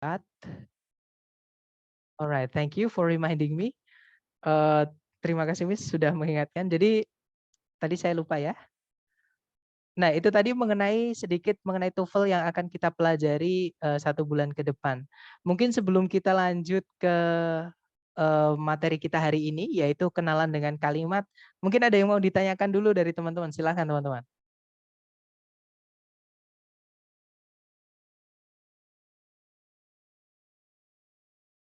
Cut. Alright, thank you for reminding me. Terima kasih Miss sudah mengingatkan. Jadi tadi saya lupa ya. Nah, itu tadi sedikit mengenai TOEFL yang akan kita pelajari 1 bulan ke depan. Mungkin sebelum kita lanjut ke materi kita hari ini, yaitu kenalan dengan kalimat. Mungkin ada yang mau ditanyakan dulu dari teman-teman. Silahkan teman-teman.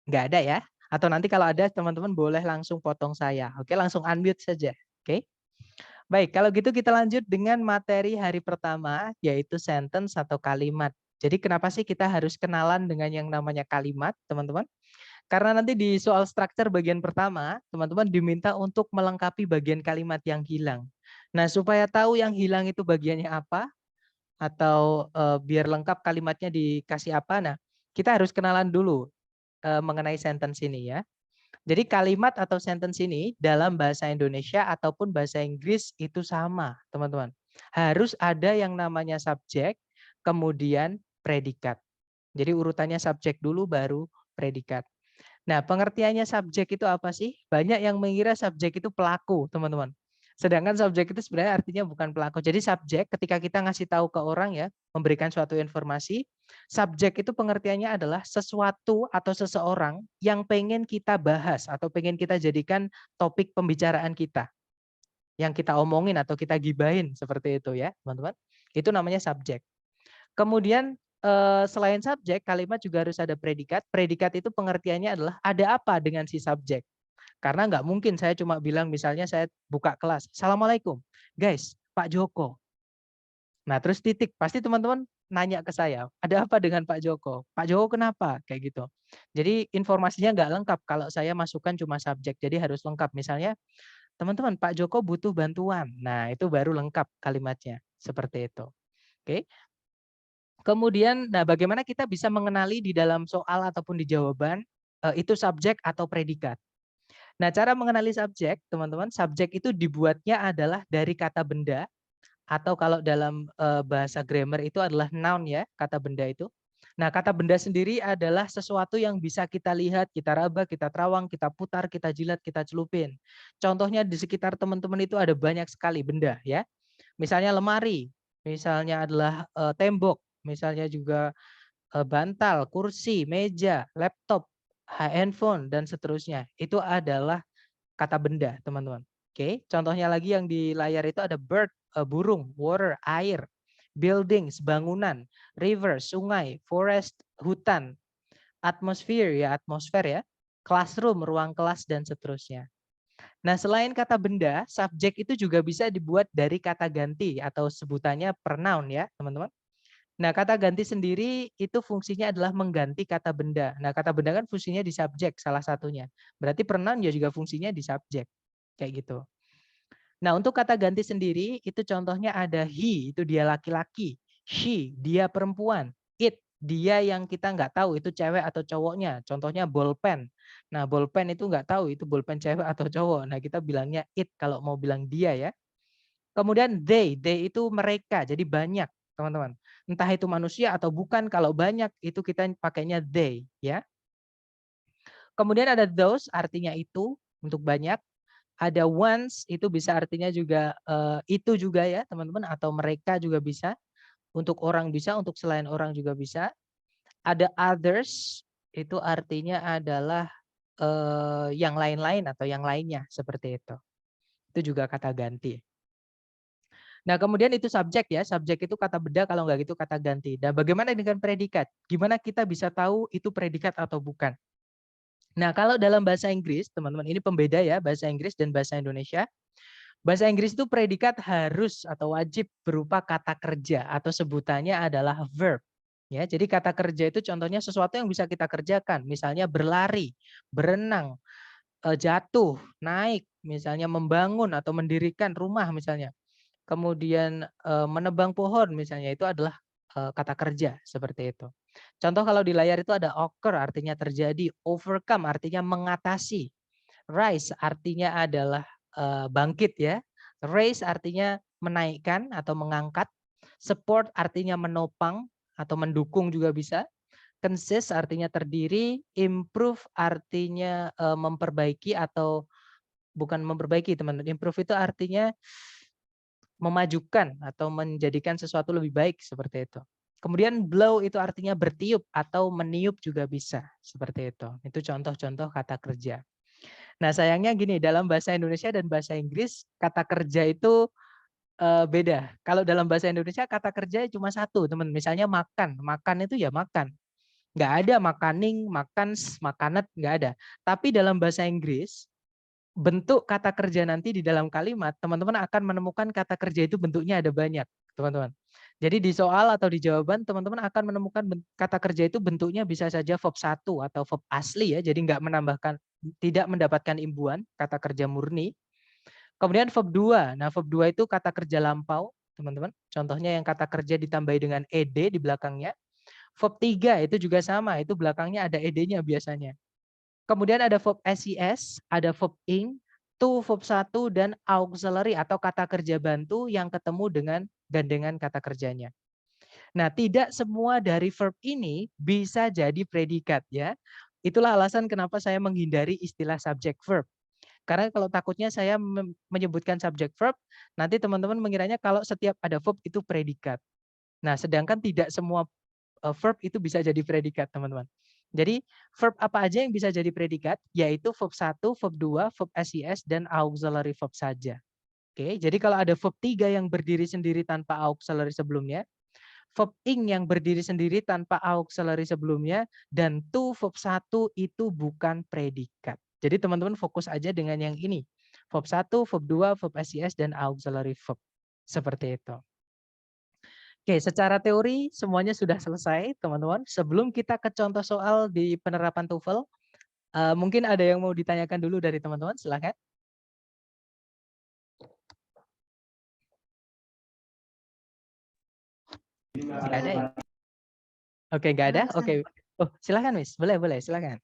Nggak ada ya? Atau nanti kalau ada teman-teman boleh langsung potong saya. Oke, langsung unmute saja. Oke. Baik, kalau gitu kita lanjut dengan materi hari pertama, yaitu sentence atau kalimat. Jadi kenapa sih kita harus kenalan dengan yang namanya kalimat, teman-teman? Karena nanti di soal struktur bagian pertama, teman-teman diminta untuk melengkapi bagian kalimat yang hilang. Nah, supaya tahu yang hilang itu bagiannya apa, atau biar lengkap kalimatnya dikasih apa, nah kita harus kenalan dulu mengenai sentence ini ya. Jadi kalimat atau sentence ini dalam bahasa Indonesia ataupun bahasa Inggris itu sama, teman-teman. Harus ada yang namanya subjek, kemudian predikat. Jadi urutannya subjek dulu baru predikat. Nah, pengertiannya subjek itu apa sih? Banyak yang mengira subjek itu pelaku, teman-teman. Sedangkan subjek itu sebenarnya artinya bukan pelaku. Jadi subjek ketika kita ngasih tahu ke orang ya, memberikan suatu informasi, subjek itu pengertiannya adalah sesuatu atau seseorang yang pengen kita bahas atau pengen kita jadikan topik pembicaraan kita. Yang kita omongin atau kita gibahin seperti itu ya, teman-teman. Itu namanya subjek. Kemudian selain subjek, kalimat juga harus ada predikat. Predikat itu pengertiannya adalah ada apa dengan si subjek. Karena nggak mungkin saya cuma bilang misalnya saya buka kelas, Assalamualaikum, guys, Pak Joko. Nah terus titik, pasti teman-teman nanya ke saya, ada apa dengan Pak Joko? Pak Joko kenapa? Kayak gitu. Jadi informasinya nggak lengkap kalau saya masukkan cuma subjek, jadi harus lengkap. Misalnya, teman-teman Pak Joko butuh bantuan. Nah itu baru lengkap kalimatnya, seperti itu. Oke. Kemudian, nah bagaimana kita bisa mengenali di dalam soal ataupun di jawaban itu subjek atau predikat. Nah, cara mengenali subjek, teman-teman, subjek itu dibuatnya adalah dari kata benda atau kalau dalam bahasa grammar itu adalah noun ya, kata benda itu. Nah, kata benda sendiri adalah sesuatu yang bisa kita lihat, kita raba, kita terawang, kita putar, kita jilat, kita celupin. Contohnya di sekitar teman-teman itu ada banyak sekali benda ya. Misalnya lemari, misalnya adalah tembok, misalnya juga bantal, kursi, meja, laptop, handphone, dan seterusnya. Itu adalah kata benda, teman-teman. Oke, contohnya lagi yang di layar itu ada bird, burung, water, air, buildings, bangunan, river, sungai, forest, hutan, atmosfer ya, classroom, ruang kelas, dan seterusnya. Nah, selain kata benda, subjek itu juga bisa dibuat dari kata ganti atau sebutannya pronoun ya, teman-teman. Nah, kata ganti sendiri itu fungsinya adalah mengganti kata benda. Nah, kata benda kan fungsinya di subjek salah satunya. Berarti pronoun ya juga fungsinya di subjek. Kayak gitu. Nah, untuk kata ganti sendiri itu contohnya ada he, itu dia laki-laki. She, dia perempuan. It, dia yang kita nggak tahu itu cewek atau cowoknya. Contohnya bolpen. Nah, bolpen itu nggak tahu itu bolpen cewek atau cowok. Nah, kita bilangnya it kalau mau bilang dia ya. Kemudian they itu mereka, jadi banyak, teman-teman. Entah itu manusia atau bukan, kalau banyak itu kita pakainya they, ya. Kemudian ada those, artinya itu, untuk banyak. Ada ones, itu bisa artinya juga itu juga ya, teman-teman, atau mereka juga bisa. Untuk orang bisa, untuk selain orang juga bisa. Ada others, itu artinya adalah yang lain-lain atau yang lainnya, seperti itu. Itu juga kata ganti. Nah, kemudian itu subjek ya. Subjek itu kata benda, kalau nggak gitu kata ganti. Dan bagaimana dengan predikat? Gimana kita bisa tahu itu predikat atau bukan? Nah, kalau dalam bahasa Inggris, teman-teman, ini pembeda ya, bahasa Inggris dan bahasa Indonesia. Bahasa Inggris itu predikat harus atau wajib berupa kata kerja atau sebutannya adalah verb. Ya, jadi kata kerja itu contohnya sesuatu yang bisa kita kerjakan, misalnya berlari, berenang, jatuh, naik, misalnya membangun atau mendirikan rumah misalnya. Kemudian menebang pohon misalnya itu adalah kata kerja seperti itu. Contoh kalau di layar itu ada occur artinya terjadi, overcome artinya mengatasi, rise artinya adalah bangkit ya, raise artinya menaikkan atau mengangkat, support artinya menopang atau mendukung juga bisa, Consist artinya terdiri, improve artinya memperbaiki atau bukan memperbaiki teman-teman. Improve itu artinya memajukan atau menjadikan sesuatu lebih baik seperti itu. Kemudian blow itu artinya bertiup atau meniup juga bisa seperti itu. Itu contoh-contoh kata kerja. Nah, sayangnya gini, dalam bahasa Indonesia dan bahasa Inggris kata kerja itu beda. Kalau dalam bahasa Indonesia kata kerja cuma satu, teman. Misalnya makan. Makan itu ya makan. Nggak ada makaning, makans, makanat, nggak ada. Tapi dalam bahasa Inggris, bentuk kata kerja nanti di dalam kalimat, teman-teman akan menemukan kata kerja itu bentuknya ada banyak, teman-teman. Jadi di soal atau di jawaban, teman-teman akan menemukan kata kerja itu bentuknya bisa saja verb 1 atau verb asli ya, jadi nggak menambahkan, tidak mendapatkan imbuhan, kata kerja murni. Kemudian verb 2, nah verb 2 itu kata kerja lampau, teman-teman. Contohnya yang kata kerja ditambahi dengan ed di belakangnya. Verb 3 itu juga sama, itu belakangnya ada ed-nya biasanya. Kemudian ada verb SES, ada verb ing, to verb 1 dan auxiliary atau kata kerja bantu yang ketemu dengan gandengan kata kerjanya. Nah, tidak semua dari verb ini bisa jadi predikat ya. Itulah alasan kenapa saya menghindari istilah subject verb. Karena kalau takutnya saya menyebutkan subject verb, nanti teman-teman mengiranya kalau setiap ada verb itu predikat. Nah, sedangkan tidak semua verb itu bisa jadi predikat, teman-teman. Jadi verb apa aja yang bisa jadi predikat? Yaitu verb 1, verb 2, verb SES, dan auxiliary verb saja. Oke, jadi kalau ada verb 3 yang berdiri sendiri tanpa auxiliary sebelumnya, verb ing yang berdiri sendiri tanpa auxiliary sebelumnya, dan to verb 1 itu bukan predikat. Jadi teman-teman fokus aja dengan yang ini. Verb 1, verb 2, verb SES, dan auxiliary verb. Seperti itu. Oke, secara teori semuanya sudah selesai, teman-teman. Sebelum kita ke contoh soal di penerapan TOEFL, mungkin ada yang mau ditanyakan dulu dari teman-teman, silakan. Nggak ada ya? Oke, nggak ada? Oke. Oh, silakan, Miss. Boleh, silakan.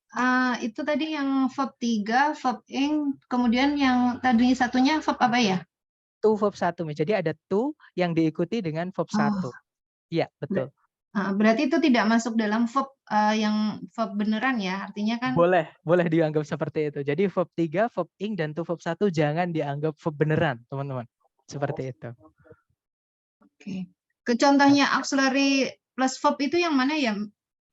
Itu tadi yang verb 3, verb ing, kemudian yang tadi satunya verb apa ya? To verb 1, Miss. Jadi ada to yang diikuti dengan verb 1. Iya, betul. Berarti itu tidak masuk dalam verb yang verb beneran ya, artinya kan? Boleh dianggap seperti itu. Jadi verb 3, verb ing, dan to verb 1 jangan dianggap verb beneran, teman-teman. Seperti itu. Oke. Ke contohnya auxiliary plus verb itu yang mana ya,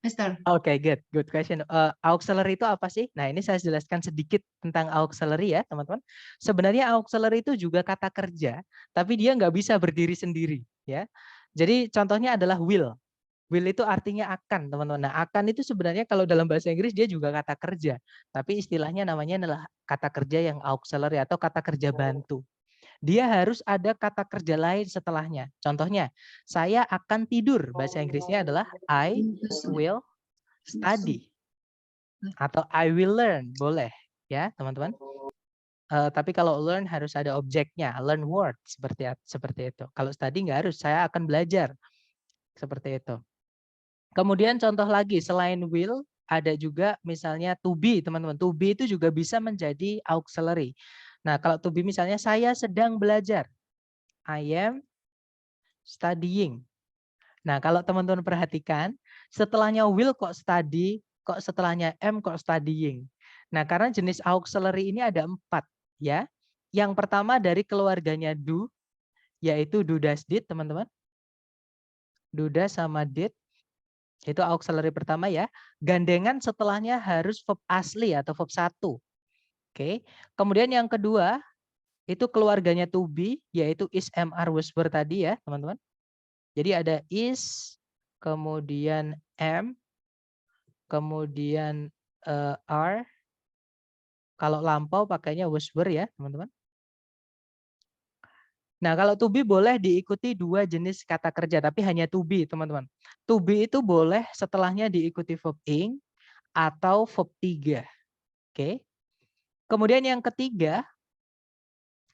Mister? Oke, good question. Auxiliary itu apa sih? Nah, ini saya jelaskan sedikit tentang auxiliary ya, teman-teman. Sebenarnya auxiliary itu juga kata kerja, tapi dia nggak bisa berdiri sendiri, ya. Jadi contohnya adalah will. Will itu artinya akan, teman-teman. Nah, akan itu sebenarnya kalau dalam bahasa Inggris dia juga kata kerja, tapi istilahnya namanya adalah kata kerja yang auxiliary atau kata kerja bantu. Dia harus ada kata kerja lain setelahnya. Contohnya, saya akan tidur. Bahasa Inggrisnya adalah I will study atau I will learn, boleh ya teman-teman. Tapi kalau learn harus ada objeknya, learn word seperti itu. Kalau study nggak harus, saya akan belajar seperti itu. Kemudian contoh lagi selain will ada juga misalnya to be, teman-teman. To be itu juga bisa menjadi auxiliary. Nah, kalau to be misalnya saya sedang belajar, I am studying. Nah, kalau teman-teman perhatikan, setelahnya will kok study, kok setelahnya am kok studying. Nah, karena jenis auxiliary ini ada 4, ya. Yang pertama dari keluarganya do, yaitu do, does, did, teman-teman. Do, does, sama did. Itu auxiliary pertama ya. Gandengan setelahnya harus verb asli atau verb 1. Oke. Kemudian yang kedua, itu keluarganya to be, yaitu is, am, are, was, were tadi ya, teman-teman. Jadi ada is, kemudian am, kemudian are. Kalau lampau pakainya was, were ya, teman-teman. Nah, kalau to be boleh diikuti 2 jenis kata kerja, tapi hanya to be, teman-teman. To be itu boleh setelahnya diikuti verb ing atau verb 3. Oke. Kemudian yang ketiga,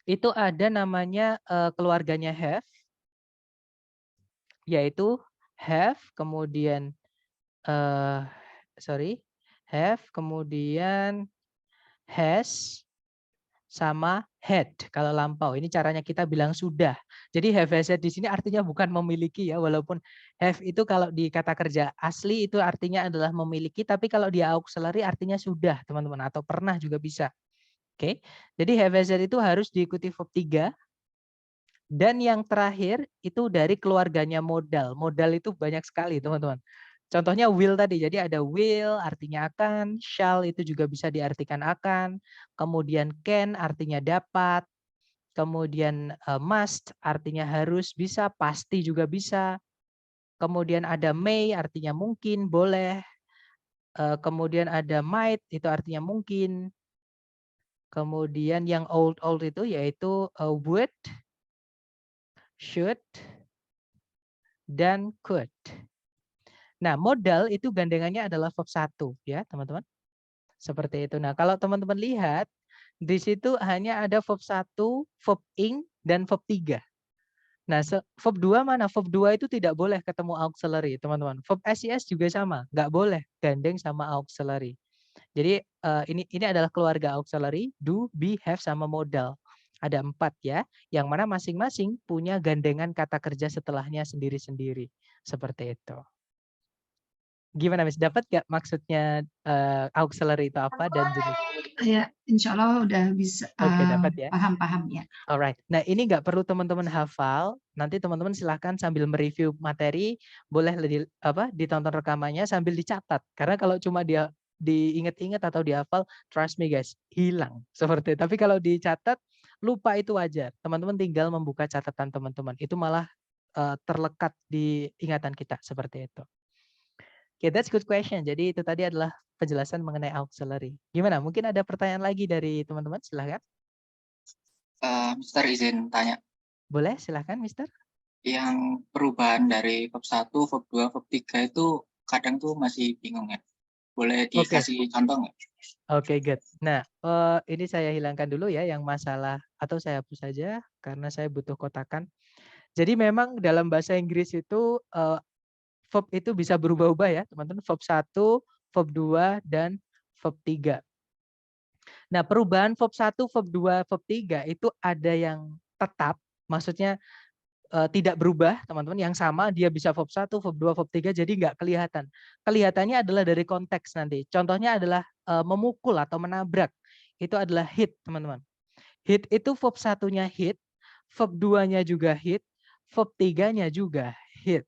itu ada namanya keluarganya have, yaitu have, kemudian have, kemudian has, sama had kalau lampau. Ini caranya kita bilang sudah. Jadi have has had di sini artinya bukan memiliki ya, walaupun have itu kalau di kata kerja asli itu artinya adalah memiliki, tapi kalau di auxiliary artinya sudah, teman-teman, atau pernah juga bisa. Oke. Jadi have has had itu harus diikuti verb 3. Dan yang terakhir itu dari keluarganya modal. Modal itu banyak sekali, teman-teman. Contohnya will tadi, jadi ada will artinya akan, shall itu juga bisa diartikan akan, kemudian can artinya dapat, kemudian must artinya harus, bisa, pasti juga bisa, kemudian ada may artinya mungkin, boleh, kemudian ada might itu artinya mungkin, kemudian yang old itu yaitu would, should, dan could. Nah, modal itu gandengannya adalah verb 1 ya, teman-teman. Seperti itu. Nah, kalau teman-teman lihat di situ hanya ada verb 1, verb ing, dan verb 3. Nah, verb 2 mana? Verb 2 itu tidak boleh ketemu auxiliary, teman-teman. Verb SIS juga sama, nggak boleh gandeng sama auxiliary. Jadi ini adalah keluarga auxiliary, do, be, have, sama modal. Ada 4 ya, yang mana masing-masing punya gandengan kata kerja setelahnya sendiri-sendiri. Seperti itu. Gimana Miss, dapat nggak maksudnya auxiliary itu apa dan jenis? Ya, insya Allah udah bisa Oke, dapat ya. paham-paham ya. Alright. Nah, ini nggak perlu teman-teman hafal. Nanti teman-teman silahkan sambil mereview materi, boleh ditonton rekamannya sambil dicatat. Karena kalau cuma dia diingat-ingat atau dihafal, trust me guys, hilang seperti itu. Tapi kalau dicatat, lupa itu wajar. Teman-teman tinggal membuka catatan teman-teman. Itu malah terlekat di ingatan kita seperti itu. Oke, that's good question. Jadi itu tadi adalah penjelasan mengenai auxiliary. Gimana? Mungkin ada pertanyaan lagi dari teman-teman? Silahkan. Mister izin tanya. Boleh, silahkan Mister. Yang perubahan dari verb 1, verb 2, verb 3 itu kadang tuh masih bingung ya. Boleh dikasih contoh nggak? Oke, good. Nah, ini saya hilangkan dulu ya yang masalah, atau saya hapus saja karena saya butuh kotakan. Jadi memang dalam bahasa Inggris itu verb itu bisa berubah-ubah ya, teman-teman. Verb 1, verb 2, dan verb 3. Nah, perubahan verb 1, verb 2, verb 3 itu ada yang tetap, maksudnya tidak berubah, teman-teman. Yang sama dia bisa verb 1, verb 2, verb 3, jadi nggak kelihatan. Kelihatannya adalah dari konteks nanti. Contohnya adalah memukul atau menabrak. Itu adalah hit, teman-teman. Hit itu verb 1-nya hit, verb 2-nya juga hit, verb 3-nya juga hit.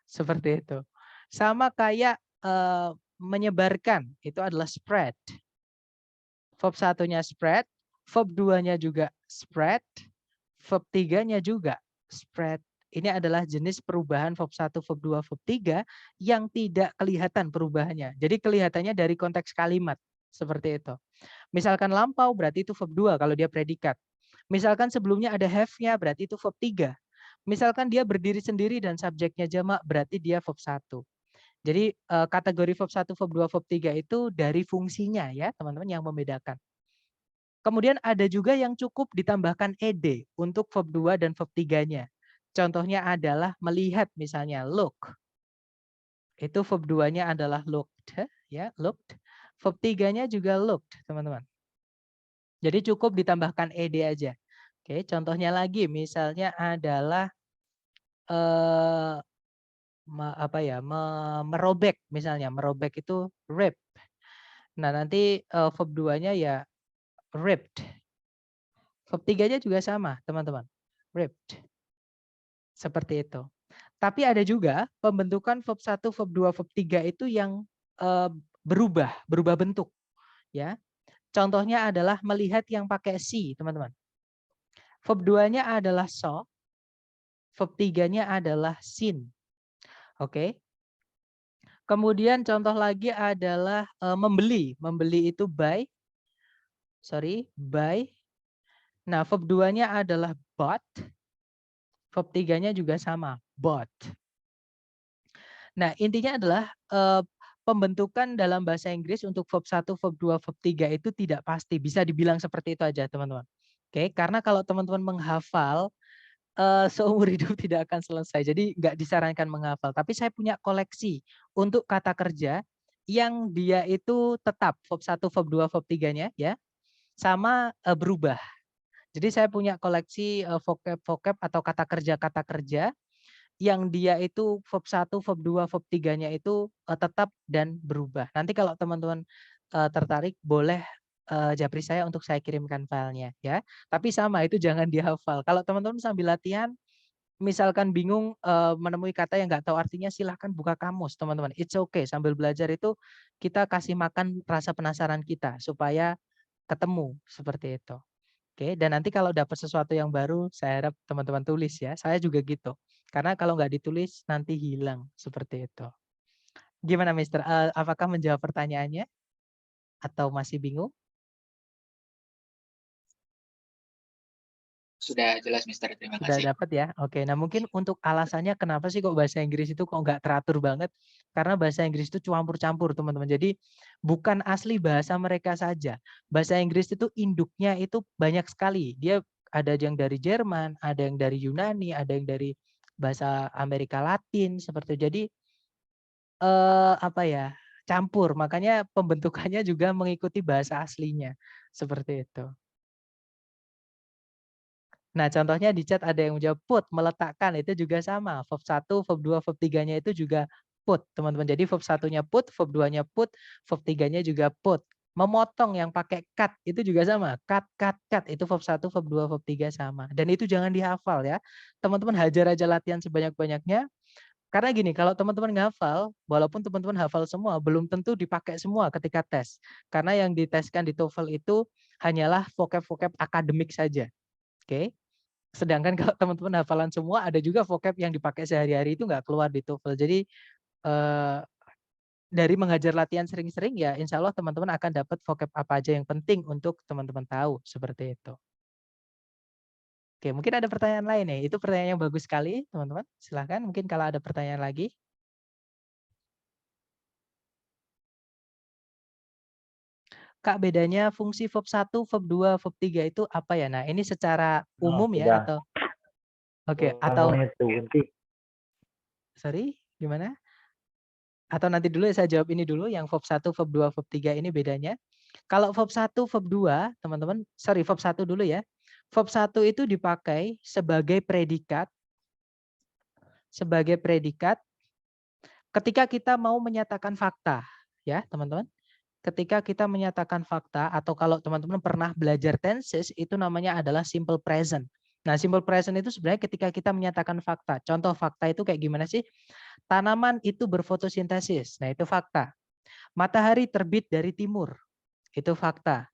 Seperti itu. Sama kayak menyebarkan, itu adalah spread. Verb 1-nya spread, verb 2-nya juga spread, verb 3-nya juga spread. Ini adalah jenis perubahan verb 1, verb 2, verb 3 yang tidak kelihatan perubahannya. Jadi kelihatannya dari konteks kalimat. Seperti itu. Misalkan lampau berarti itu verb 2 kalau dia predikat. Misalkan sebelumnya ada have-nya berarti itu verb 3. Misalkan dia berdiri sendiri dan subjeknya jamak berarti dia verb 1. Jadi kategori verb 1, verb 2, verb 3 itu dari fungsinya ya teman-teman yang membedakan. Kemudian ada juga yang cukup ditambahkan ed untuk verb 2 dan verb 3-nya. Contohnya adalah melihat misalnya look. Itu verb 2-nya adalah looked ya, looked. Verb 3-nya juga looked, teman-teman. Jadi cukup ditambahkan ed aja. Oke, contohnya lagi misalnya adalah merobek misalnya. Merobek itu rip. Nah, nanti verb 2-nya ya ripped. Verb 3-nya juga sama, teman-teman. Ripped. Seperti itu. Tapi ada juga pembentukan verb 1, verb 2, verb 3 itu yang berubah bentuk. Ya. Contohnya adalah melihat yang pakai see, teman-teman. Verb 2-nya adalah saw, verb 3-nya adalah seen. Oke. Kemudian contoh lagi adalah membeli. Membeli itu buy. Buy. Nah, verb 2-nya adalah bought. Verb 3-nya juga sama, bought. Nah, intinya adalah pembentukan dalam bahasa Inggris untuk verb 1, verb 2, verb 3 itu tidak pasti. Bisa dibilang seperti itu aja, teman-teman. Oke, karena kalau teman-teman menghafal, seumur hidup tidak akan selesai. Jadi nggak disarankan menghafal. Tapi saya punya koleksi untuk kata kerja yang dia itu tetap verb 1, verb 2, verb 3-nya ya. sama berubah. Jadi saya punya koleksi vocab atau kata kerja yang dia itu verb 1, verb 2, verb 3-nya itu tetap dan berubah. Nanti kalau teman-teman tertarik boleh japri saya untuk saya kirimkan filenya ya. Tapi sama itu jangan dihafal. Kalau teman-teman sambil latihan misalkan bingung menemui kata yang nggak tahu artinya silahkan buka kamus teman-teman. It's okay, sambil belajar itu kita kasih makan rasa penasaran kita supaya ketemu seperti itu. Oke, dan nanti kalau dapat sesuatu yang baru, saya harap teman-teman tulis ya. Saya juga gitu. Karena kalau nggak ditulis, nanti hilang. Seperti itu. Gimana, Mister? Apakah menjawab pertanyaannya? Atau masih bingung? Sudah jelas, Mister. Terima Sudah kasih. dapat ya? Oke, nah mungkin untuk alasannya kenapa sih kok bahasa Inggris itu kok nggak teratur banget? Karena bahasa Inggris itu campur-campur, teman-teman. Jadi bukan asli bahasa mereka saja. Bahasa Inggris itu induknya itu banyak sekali. Dia ada yang dari Jerman, ada yang dari Yunani, ada yang dari bahasa Amerika Latin seperti itu. Jadi apa ya? Campur. Makanya pembentukannya juga mengikuti bahasa aslinya. Seperti itu. Nah, contohnya di chat ada yang menjawab put, meletakkan, itu juga sama. Verb 1, verb 2, verb 3-nya itu juga put, teman-teman. Jadi verb 1-nya put, verb 2-nya put, verb 3-nya juga put. Memotong yang pakai cut, itu juga sama. Cut, cut, cut, itu verb 1, verb 2, verb 3 sama. Dan itu jangan dihafal ya. Teman-teman hajar aja latihan sebanyak-banyaknya. Karena gini, kalau teman-teman ngehafal, walaupun teman-teman hafal semua, belum tentu dipakai semua ketika tes. Karena yang diteskan di TOEFL itu hanyalah vocab-vocab akademik saja. Oke. Sedangkan kalau teman-teman hafalan semua, ada juga vocab yang dipakai sehari-hari itu nggak keluar di TOEFL. Jadi dari mengajar latihan sering-sering ya insya Allah teman-teman akan dapat vocab apa aja yang penting untuk teman-teman tahu. Seperti itu. Oke, mungkin ada pertanyaan lain nih. Itu pertanyaan yang bagus sekali teman-teman. Silahkan mungkin kalau ada pertanyaan lagi. Kak, bedanya fungsi verb 1, verb 2, verb 3 itu apa ya? Nah, ini secara umum ya atau oke, atau sorry, gimana? Atau nanti dulu saya jawab ini dulu yang verb 1, verb 2, verb 3 ini bedanya. Kalau verb 1, verb 2, teman-teman, sorry verb 1 dulu ya. Verb 1 itu dipakai sebagai predikat ketika kita mau menyatakan fakta, ya, teman-teman. Ketika kita menyatakan fakta atau kalau teman-teman pernah belajar tenses itu namanya adalah simple present. Nah, simple present itu sebenarnya ketika kita menyatakan fakta. Contoh fakta itu kayak gimana sih? Tanaman itu berfotosintesis. Nah, itu fakta. Matahari terbit dari timur. Itu fakta.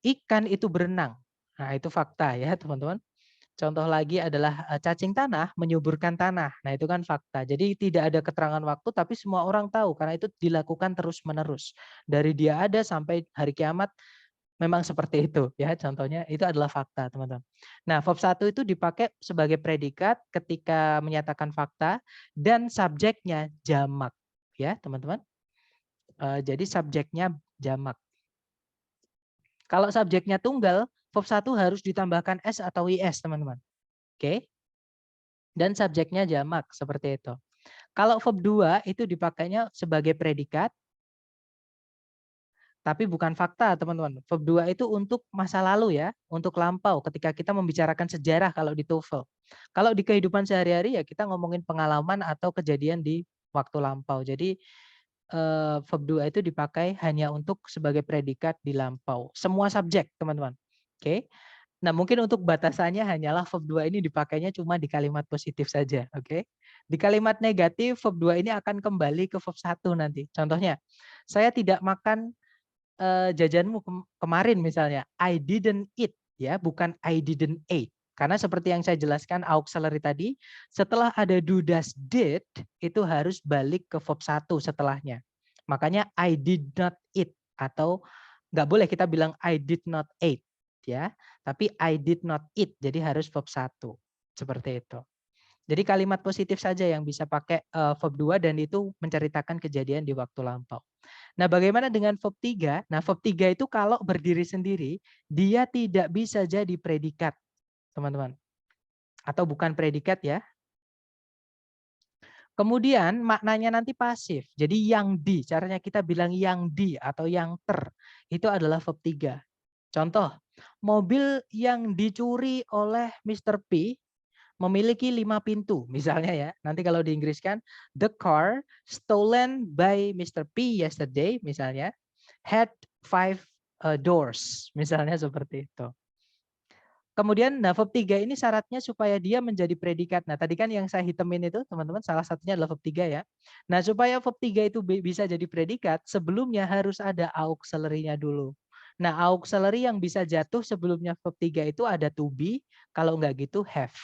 Ikan itu berenang. Nah, itu fakta ya, teman-teman. Contoh lagi adalah cacing tanah menyuburkan tanah. Nah, itu kan fakta. Jadi tidak ada keterangan waktu tapi semua orang tahu karena itu dilakukan terus-menerus. Dari dia ada sampai hari kiamat memang seperti itu ya. Contohnya itu adalah fakta, teman-teman. Nah, verb 1 itu dipakai sebagai predikat ketika menyatakan fakta dan subjeknya jamak ya, teman-teman. Jadi subjeknya jamak. Kalau subjeknya tunggal, verb 1 harus ditambahkan S atau IS, teman-teman. Oke. Dan subjeknya jamak, seperti itu. Kalau verb 2 itu dipakainya sebagai predikat, tapi bukan fakta, teman-teman. Verb 2 itu untuk masa lalu ya, untuk lampau ketika kita membicarakan sejarah kalau di TOEFL. Kalau di kehidupan sehari-hari ya kita ngomongin pengalaman atau kejadian di waktu lampau. Jadi verb 2 itu dipakai hanya untuk sebagai predikat di lampau. Semua subjek, teman-teman. Oke. Nah, mungkin untuk batasannya hanyalah verb 2 ini dipakainya cuma di kalimat positif saja, oke? Di kalimat negatif verb 2 ini akan kembali ke verb 1 nanti. Contohnya, saya tidak makan jajanmu kemarin misalnya. I didn't eat ya, bukan I didn't eat. Karena seperti yang saya jelaskan auxiliary tadi, setelah ada do does did itu harus balik ke verb 1 setelahnya. Makanya I did not eat atau nggak boleh kita bilang I did not eat ya, tapi I did not eat. Jadi harus verb 1. Seperti itu. Jadi kalimat positif saja yang bisa pakai verb 2 dan itu menceritakan kejadian di waktu lampau. Nah, bagaimana dengan verb 3? Nah, verb 3 itu kalau berdiri sendiri, dia tidak bisa jadi predikat, teman-teman. Atau bukan predikat ya. Kemudian maknanya nanti pasif. Jadi yang di, caranya kita bilang yang di atau yang ter, itu adalah verb 3. Contoh, mobil yang dicuri oleh Mr. P memiliki 5 pintu, misalnya ya. Nanti kalau di Inggris kan, the car stolen by Mr. P yesterday, misalnya, had 5 doors, misalnya seperti itu. Kemudian nah, verb 3 ini syaratnya supaya dia menjadi predikat. Nah, tadi kan yang saya hitamin itu, teman-teman, salah satunya adalah verb 3 ya. Nah, supaya verb 3 itu bisa jadi predikat, sebelumnya harus ada auxiliary-nya dulu. Nah, auxiliary yang bisa jatuh sebelumnya verb 3 itu ada to be, kalau enggak gitu have.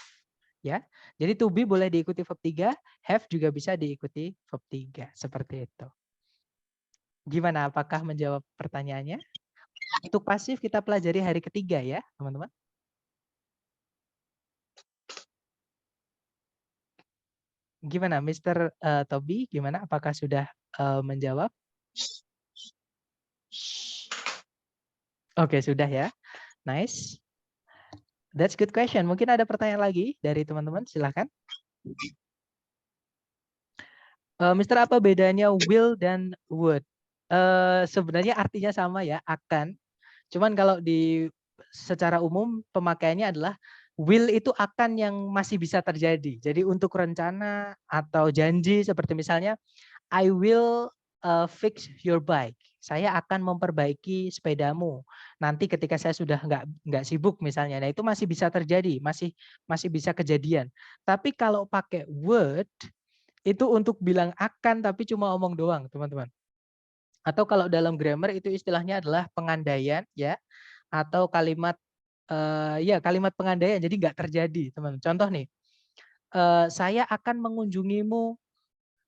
Ya. Jadi to be boleh diikuti verb 3, have juga bisa diikuti verb 3, seperti itu. Gimana, apakah menjawab pertanyaannya? Untuk pasif kita pelajari hari ketiga ya, teman-teman. Gimana, Mr. Tobi? Gimana? Apakah sudah menjawab? Oke, sudah ya. Nice. That's good question. Mungkin ada pertanyaan lagi dari teman-teman? Silahkan. Mr. apa bedanya will dan would? Sebenarnya artinya sama ya, akan. Cuman kalau di secara umum pemakaiannya adalah will itu akan yang masih bisa terjadi. Jadi untuk rencana atau janji seperti misalnya I will fix your bike. Saya akan memperbaiki sepedamu. Nanti ketika saya sudah nggak sibuk misalnya, nah itu masih bisa terjadi, masih bisa kejadian. Tapi kalau pakai would itu untuk bilang akan tapi cuma omong doang, teman-teman. Atau kalau dalam grammar itu istilahnya adalah pengandaian ya, atau kalimat ya kalimat pengandaian jadi nggak terjadi, teman. Contoh nih, saya akan mengunjungimu,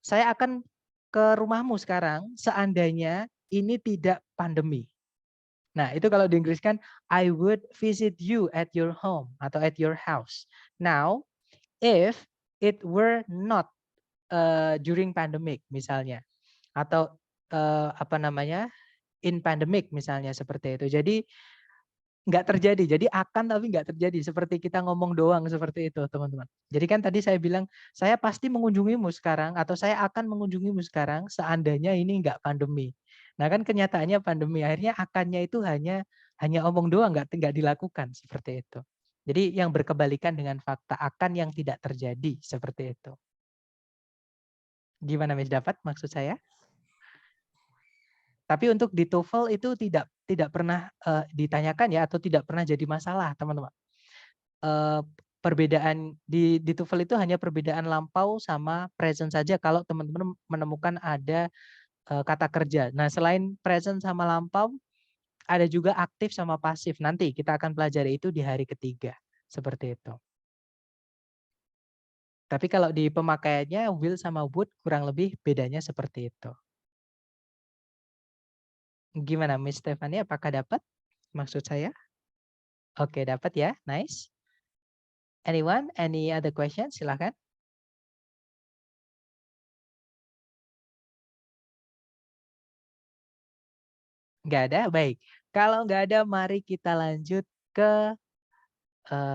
saya akan ke rumahmu sekarang seandainya ini tidak pandemi. Nah, itu kalau di Inggris kan I would visit you at your home atau at your house. Now, if it were not during pandemic misalnya atau apa namanya? In pandemic misalnya seperti itu. Jadi nggak terjadi, jadi akan tapi nggak terjadi. Seperti kita ngomong doang seperti itu, teman-teman. Jadi kan tadi saya bilang, saya pasti mengunjungimu sekarang, atau saya akan mengunjungimu sekarang, seandainya ini nggak pandemi. Nah kan kenyataannya pandemi, akhirnya akannya itu hanya omong doang, nggak dilakukan, seperti itu. Jadi yang berkebalikan dengan fakta akan yang tidak terjadi, seperti itu. Gimana Miss, dapat maksud saya? Tapi untuk di TOEFL itu tidak pernah ditanyakan ya, atau tidak pernah jadi masalah, teman-teman. Perbedaan di TOEFL itu hanya perbedaan lampau sama present saja kalau teman-teman menemukan ada kata kerja. Nah, selain present sama lampau, ada juga aktif sama pasif. Nanti kita akan pelajari itu di hari ketiga. Seperti itu. Tapi kalau di pemakaiannya will sama would kurang lebih bedanya seperti itu. Gimana Miss Stephanie, apakah dapat maksud saya? Oke, dapat ya. Nice. Anyone? Any other question? Silakan. Nggak ada? Baik. Kalau nggak ada, mari kita lanjut ke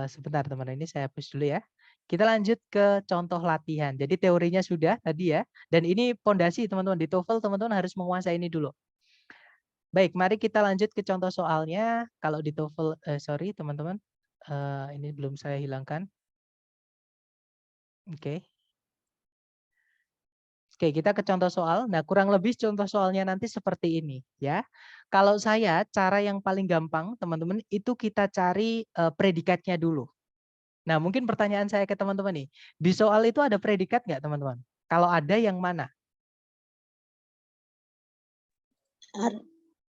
sebentar teman-teman, ini saya hapus dulu ya. Kita lanjut ke contoh latihan. Jadi teorinya sudah tadi ya. Dan ini pondasi teman-teman. Di TOEFL teman-teman harus menguasai ini dulu. Baik, mari kita lanjut ke contoh soalnya. Kalau di TOEFL, sorry teman-teman. Ini belum saya hilangkan. Oke. Oke, kita ke contoh soal. Nah, kurang lebih contoh soalnya nanti seperti ini ya. Kalau saya, cara yang paling gampang teman-teman itu kita cari predikatnya dulu. Nah, mungkin pertanyaan saya ke teman-teman nih, di soal itu ada predikat nggak teman-teman? Kalau ada, yang mana? Are.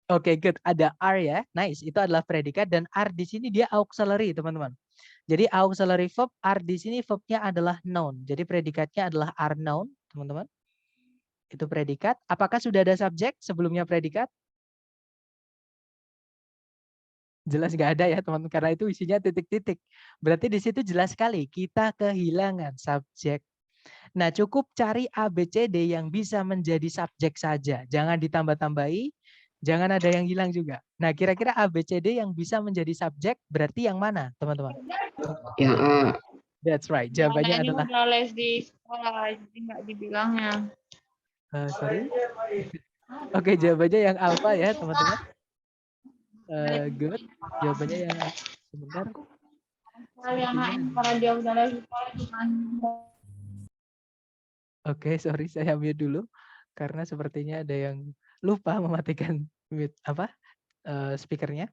Oke, good. Ada are ya. Nice. Itu adalah predikat dan are di sini dia auxiliary, teman-teman. Jadi auxiliary verb, are di sini verbnya adalah noun. Jadi predikatnya adalah are noun, teman-teman. Itu predikat. Apakah sudah ada subjek sebelumnya predikat? Jelas nggak ada ya teman-teman, karena itu isinya titik-titik. Berarti di situ jelas sekali kita kehilangan subjek. Nah, cukup cari A, B, C, D yang bisa menjadi subjek saja. Jangan ditambah-tambahi, jangan ada yang hilang juga. Nah, kira-kira A, B, C, D yang bisa menjadi subjek berarti yang mana, teman-teman? Yang A. That's right. Jawabannya ini adalah... udah les di sekolah, jadi nggak dibilangnya. Sorry. Oke, jawabannya yang alfa ya, teman-teman. Good. Jawabannya yang sebentar. Kalau yang Sepertinya lain ada. karena dia udah lagi sekolah cuman Oke, sorry saya mute dulu karena sepertinya ada yang lupa mematikan mute speakernya.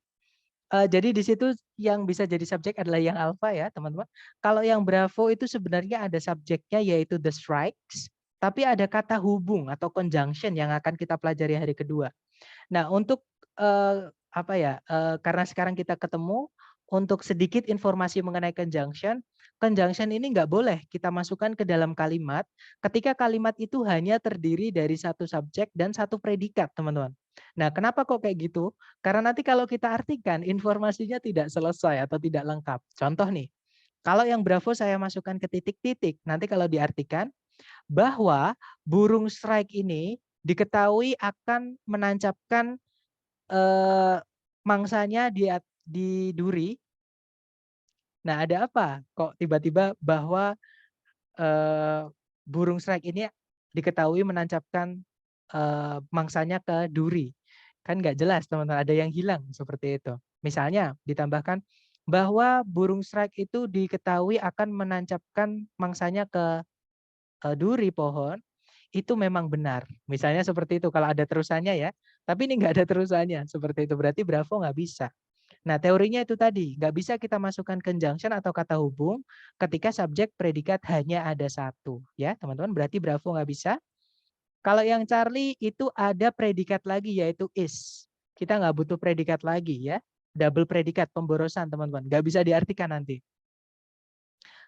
Jadi di situ yang bisa jadi subjek adalah yang alpha ya, teman-teman. Kalau yang bravo itu sebenarnya ada subjeknya yaitu the strikes, tapi ada kata hubung atau conjunction yang akan kita pelajari hari kedua. Nah, untuk karena sekarang kita ketemu untuk sedikit informasi mengenai conjunction ini nggak boleh kita masukkan ke dalam kalimat ketika kalimat itu hanya terdiri dari satu subjek dan satu predikat, teman-teman. Nah, kenapa kok kayak gitu? Karena nanti kalau kita artikan informasinya tidak selesai atau tidak lengkap. Contoh nih, kalau yang bravo saya masukkan ke titik-titik, nanti kalau diartikan bahwa burung strike ini diketahui akan menancapkan mangsanya di duri. Nah, ada apa? Kok tiba-tiba bahwa burung strike ini diketahui menancapkan mangsanya ke duri? Kan nggak jelas, teman-teman. Ada yang hilang seperti itu. Misalnya ditambahkan bahwa burung strike itu diketahui akan menancapkan mangsanya ke duri pohon. Itu memang benar. Misalnya seperti itu kalau ada terusannya ya. Tapi ini nggak ada terusannya. Seperti itu. Berarti bravo nggak bisa. Nah, teorinya itu tadi. Nggak bisa kita masukkan conjunction atau kata hubung ketika subjek predikat hanya ada satu. Ya, teman-teman. Berarti bravo nggak bisa. Kalau yang Charlie itu ada predikat lagi yaitu is. Kita nggak butuh predikat lagi ya. Double predikat, pemborosan teman-teman. Nggak bisa diartikan nanti.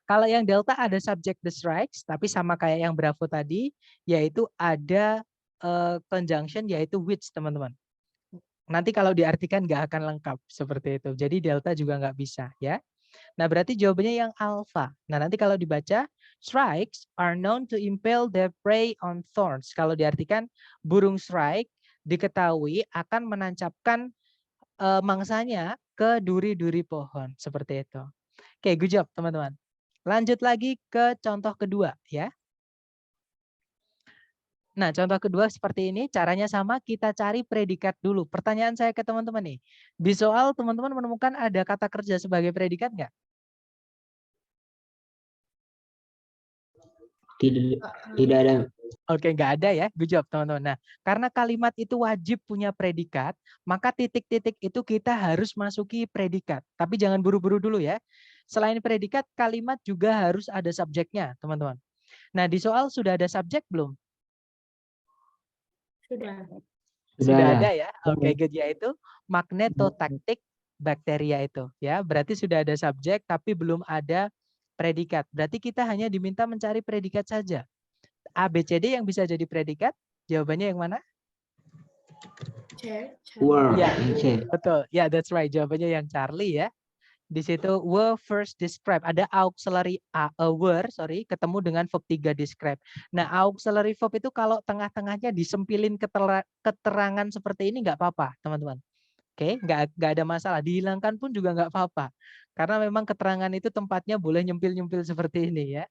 Kalau yang delta ada subject the strikes, tapi sama kayak yang bravo tadi, yaitu ada conjunction yaitu which, teman-teman. Nanti kalau diartikan nggak akan lengkap seperti itu. Jadi delta juga nggak bisa ya. Nah, berarti jawabannya yang alpha. Nah, nanti kalau dibaca, strikes are known to impale their prey on thorns. Kalau diartikan burung strike diketahui akan menancapkan mangsanya ke duri-duri pohon seperti itu. Oke, good job teman-teman. Lanjut lagi ke contoh kedua ya. Nah, contoh kedua seperti ini, caranya sama, kita cari predikat dulu. Pertanyaan saya ke teman-teman nih, di soal teman-teman menemukan ada kata kerja sebagai predikat nggak? Tidak ada. Oke, nggak ada ya, good job teman-teman. Nah, karena kalimat itu wajib punya predikat, maka titik-titik itu kita harus masuki predikat. Tapi jangan buru-buru dulu ya. Selain predikat, kalimat juga harus ada subjeknya, teman-teman. Nah, di soal sudah ada subjek belum? Sudah ada ya. Oke, good, yaitu magnetotaktik bakteria itu ya. Berarti sudah ada subjek tapi belum ada predikat. Berarti kita hanya diminta mencari predikat saja. A, B, C, D yang bisa jadi predikat, jawabannya yang mana? Were. Ya, betul. Ya, that's right. Jawabannya yang Charlie ya. Di situ were first describe. Ada auxiliary were, ketemu dengan verb 3 describe. Nah, auxiliary verb itu kalau tengah-tengahnya disempilin keterangan seperti ini nggak apa-apa, teman-teman. Oke, nggak ada masalah. Dihilangkan pun juga nggak apa-apa. Karena memang keterangan itu tempatnya boleh nyempil-nyempil seperti ini ya.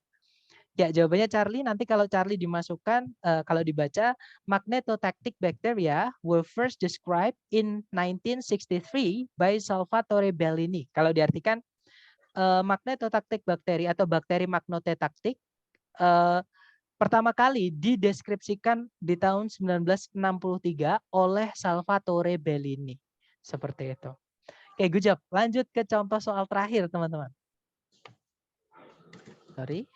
Ya, jawabannya Charlie. Nanti kalau Charlie dimasukkan, kalau dibaca, magnetotactic bacteria were first described in 1963 by Salvatore Bellini. Kalau diartikan, magnetotactic bakteri atau bakteri magnetotaktik pertama kali dideskripsikan di tahun 1963 oleh Salvatore Bellini. Seperti itu. Oke, good job. Lanjut ke contoh soal terakhir, teman-teman. Sorry.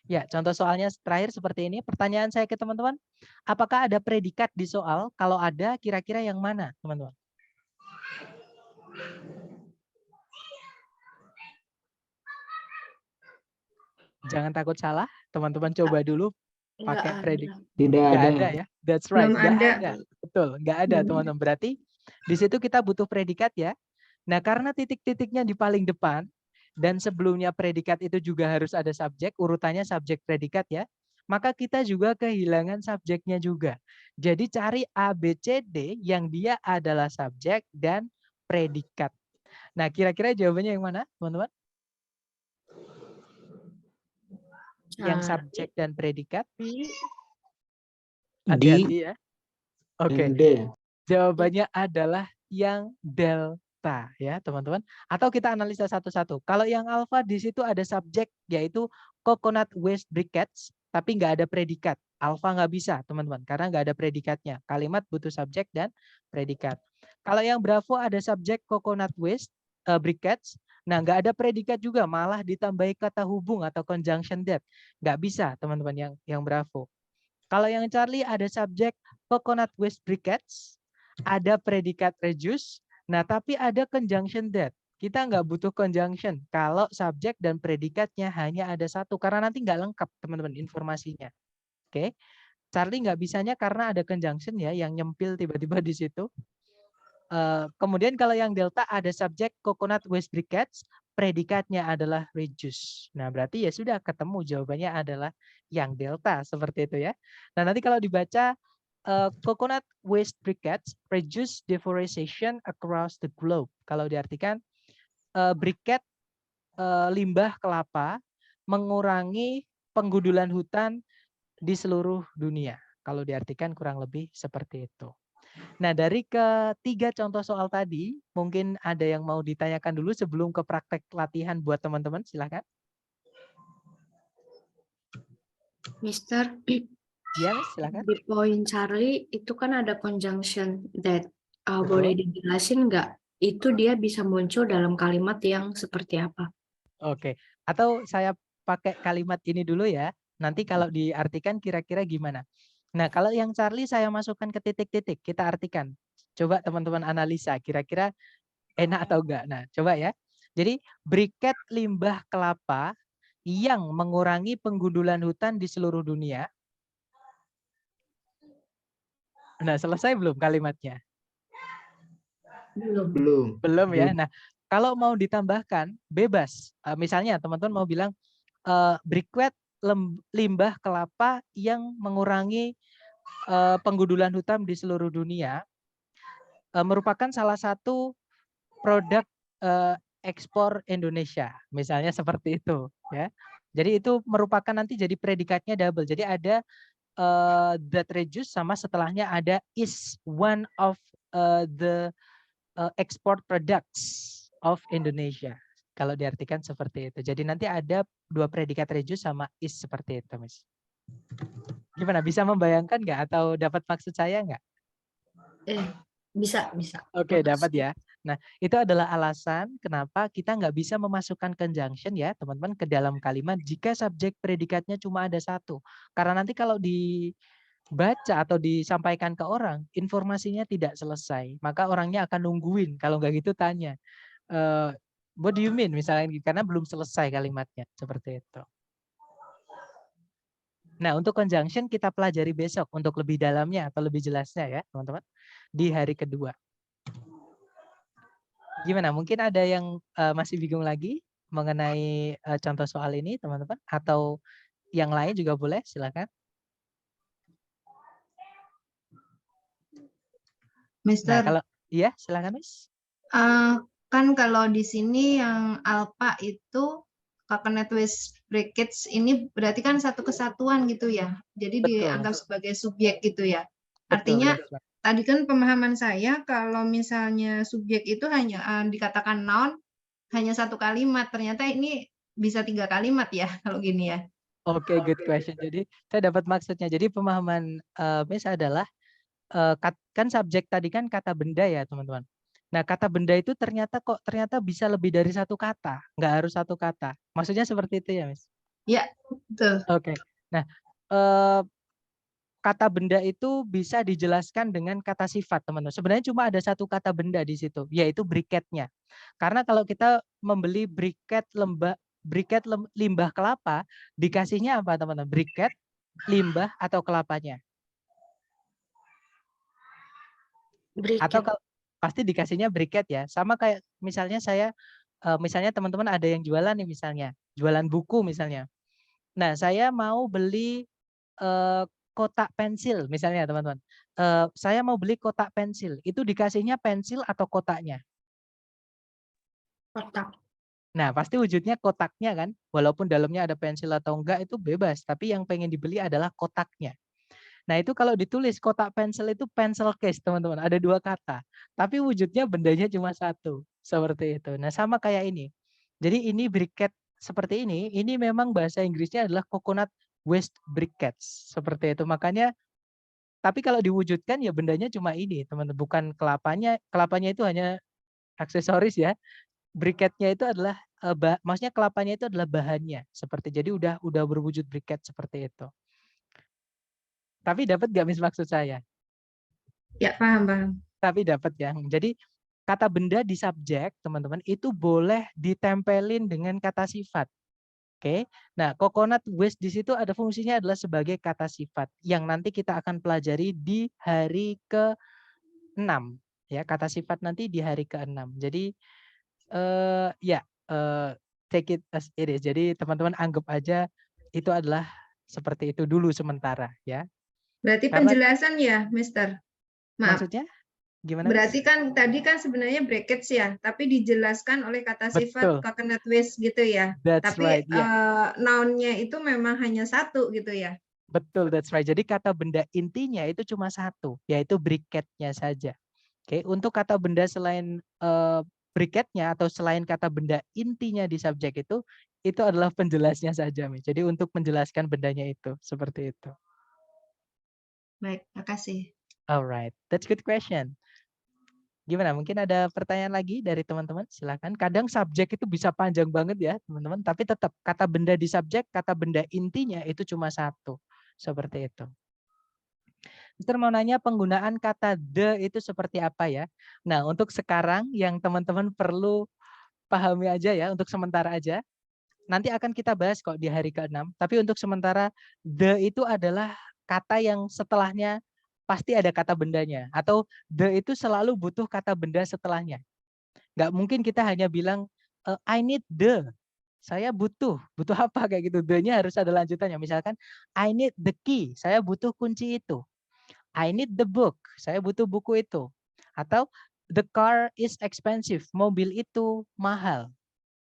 Ya, contoh soalnya terakhir seperti ini. Pertanyaan saya ke teman-teman, apakah ada predikat di soal? Kalau ada, kira-kira yang mana, teman-teman? Jangan takut salah, teman-teman coba dulu pakai predikat. Tidak ada ya. That's right, Belum nggak ada. ada. Betul, nggak ada, teman-teman. Berarti di situ kita butuh predikat ya. Nah, karena titik-titiknya di paling depan, dan sebelumnya predikat itu juga harus ada subjek, urutannya subjek predikat ya, maka kita juga kehilangan subjeknya juga. Jadi cari A, B, C, D yang dia adalah subjek dan predikat. Nah, kira-kira jawabannya yang mana, teman-teman? Yang subjek dan predikat? Hati-hati ya. Oke. D. Jawabannya adalah yang delta ya teman-teman. Atau kita analisa satu-satu. Kalau yang alfa di situ ada subjek yaitu coconut waste briquettes, tapi nggak ada predikat. Alfa nggak bisa teman-teman karena nggak ada predikatnya. Kalimat butuh subjek dan predikat. Kalau yang bravo ada subjek coconut waste briquettes. Nah, nggak ada predikat juga, malah ditambahi kata hubung atau conjunction that. Nggak bisa, teman-teman yang bravo. Kalau yang Charlie ada subjek coconut waste briquettes, ada predikat reduce, nah tapi ada conjunction that. Kita nggak butuh conjunction kalau subjek dan predikatnya hanya ada satu, karena nanti nggak lengkap, teman-teman, informasinya. Oke, Charlie nggak bisanya karena ada conjunction ya, yang nyempil tiba-tiba di situ. Kemudian kalau yang delta ada subjek coconut waste briquettes, predikatnya adalah reduce. Nah, berarti ya sudah ketemu jawabannya adalah yang delta seperti itu ya. Nah, nanti kalau dibaca coconut waste briquettes reduce deforestation across the globe. Kalau diartikan briquette limbah kelapa mengurangi penggundulan hutan di seluruh dunia. Kalau diartikan kurang lebih seperti itu. Nah, dari ketiga contoh soal tadi, mungkin ada yang mau ditanyakan dulu sebelum ke praktek latihan buat teman-teman, silakan. Mister, Ya, silakan. di poin Charlie itu kan ada conjunction that. Betul. Boleh dijelasin nggak? Itu dia bisa muncul dalam kalimat yang seperti apa? Oke, atau saya pakai kalimat ini dulu ya. Nanti kalau diartikan kira-kira gimana? Nah, kalau yang Charlie saya masukkan ke titik-titik, kita artikan. Coba teman-teman analisa, kira-kira enak atau enggak. Nah, coba ya. Jadi, briket limbah kelapa yang mengurangi penggundulan hutan di seluruh dunia. Nah, selesai belum kalimatnya? Belum. Belum ya. Nah, kalau mau ditambahkan, bebas. Misalnya teman-teman mau bilang, briket limbah kelapa yang mengurangi penggundulan hutan di seluruh dunia merupakan salah satu produk ekspor Indonesia, misalnya seperti itu ya. Jadi itu merupakan nanti jadi predikatnya double. Jadi ada that reduce sama setelahnya ada is one of the export products of Indonesia. Kalau diartikan seperti itu. Jadi nanti ada dua predikat reduce sama is seperti itu, Mas. Gimana? Bisa membayangkan nggak atau dapat maksud saya nggak? Bisa. Oke, dapat ya. Nah, itu adalah alasan kenapa kita nggak bisa memasukkan conjunction ya, teman-teman, ke dalam kalimat jika subjek predikatnya cuma ada satu. Karena nanti kalau dibaca atau disampaikan ke orang, informasinya tidak selesai. Maka orangnya akan nungguin. Kalau nggak gitu tanya, what do you mean? Misalnya, karena belum selesai kalimatnya. Seperti itu. Nah, untuk conjunction kita pelajari besok untuk lebih dalamnya atau lebih jelasnya ya, teman-teman. Di hari kedua. Gimana? Mungkin ada yang masih bingung lagi mengenai contoh soal ini, teman-teman? Atau yang lain juga boleh, silakan. Mister, Nah, kalau iya, silakan, Miss. kan kalau di sini yang alpha itu coconut waste briquettes ini berarti kan satu kesatuan gitu ya. Jadi Betul. dianggap sebagai subjek gitu ya. Betul, Artinya betul. tadi kan pemahaman saya kalau misalnya subjek itu hanya dikatakan noun hanya satu kalimat, ternyata ini bisa 3 kalimat ya kalau gini ya. Oke, good question. Jadi saya dapat maksudnya. Jadi pemahaman Miss adalah kan subjek tadi kan kata benda ya, teman-teman. Nah, kata benda itu ternyata bisa lebih dari satu kata, nggak harus satu kata. Maksudnya seperti itu ya, Miss? Ya, betul. Oke. Nah, kata benda itu bisa dijelaskan dengan kata sifat, teman-teman. Sebenarnya cuma ada satu kata benda di situ, yaitu briketnya. Karena kalau kita membeli briket limbah kelapa, dikasihnya apa, teman-teman? Briket, limbah, atau kelapanya? Atau pasti dikasihnya briket ya. Sama kayak misalnya misalnya teman-teman ada yang jualan nih misalnya, jualan buku misalnya. Nah, saya mau beli kotak pensil misalnya teman-teman. Saya mau beli kotak pensil, itu dikasihnya pensil atau kotaknya? Kotak. Nah, pasti wujudnya kotaknya kan, walaupun dalamnya ada pensil atau enggak itu bebas, tapi yang pengen dibeli adalah kotaknya. Nah, itu kalau ditulis kotak pensil itu pencil case, teman-teman. Ada 2 kata. Tapi wujudnya bendanya cuma 1. Seperti itu. Nah, sama kayak ini. Jadi ini briquette seperti ini memang bahasa Inggrisnya adalah coconut waste briquettes. Seperti itu. Makanya, tapi kalau diwujudkan ya bendanya cuma ini, teman-teman. Bukan kelapanya. Kelapanya itu hanya aksesoris ya. Briquette-nya itu adalah, maksudnya kelapanya itu adalah bahannya. Seperti, jadi udah berwujud briquette seperti itu. Tapi dapat nggak Miss maksud saya? Ya, paham. Tapi dapat ya. Jadi kata benda di subjek, teman-teman, itu boleh ditempelin dengan kata sifat. Oke. Nah, coconut waste di situ ada fungsinya adalah sebagai kata sifat yang nanti kita akan pelajari di hari ke-6 ya, kata sifat nanti di hari ke-6. Jadi take it as it is. Jadi teman-teman anggap aja itu adalah seperti itu dulu sementara ya. Berarti Karena penjelasan ya, Mister? Maaf. maksudnya gimana? Berarti kan tadi kan sebenarnya brackets ya, tapi dijelaskan oleh kata sifat Betul. coconut waste gitu ya. That's Tapi right, yeah. noun-nya itu memang hanya 1 gitu ya. Betul, that's right. Jadi kata benda intinya itu cuma 1, yaitu briquette-nya saja. Oke, untuk kata benda selain briquette-nya atau selain kata benda intinya di subjek itu adalah penjelasnya saja, Mi. Jadi untuk menjelaskan bendanya itu, seperti itu. Baik, makasih. Alright, that's good question. Gimana? Mungkin ada pertanyaan lagi dari teman-teman? Silakan. Kadang subjek itu bisa panjang banget ya, teman-teman. Tapi tetap kata benda di subjek, kata benda intinya itu cuma 1. Seperti itu. Mister mau nanya penggunaan kata the itu seperti apa ya? Nah, untuk sekarang yang teman-teman perlu pahami aja ya, untuk sementara aja. Nanti akan kita bahas kok di hari ke-6. Tapi untuk sementara, the itu adalah kata yang setelahnya pasti ada kata bendanya. Atau the itu selalu butuh kata benda setelahnya. Nggak mungkin kita hanya bilang, I need the. Saya butuh apa kayak gitu. The-nya harus ada lanjutannya. Misalkan, I need the key. Saya butuh kunci itu. I need the book. Saya butuh buku itu. Atau, the car is expensive. Mobil itu mahal.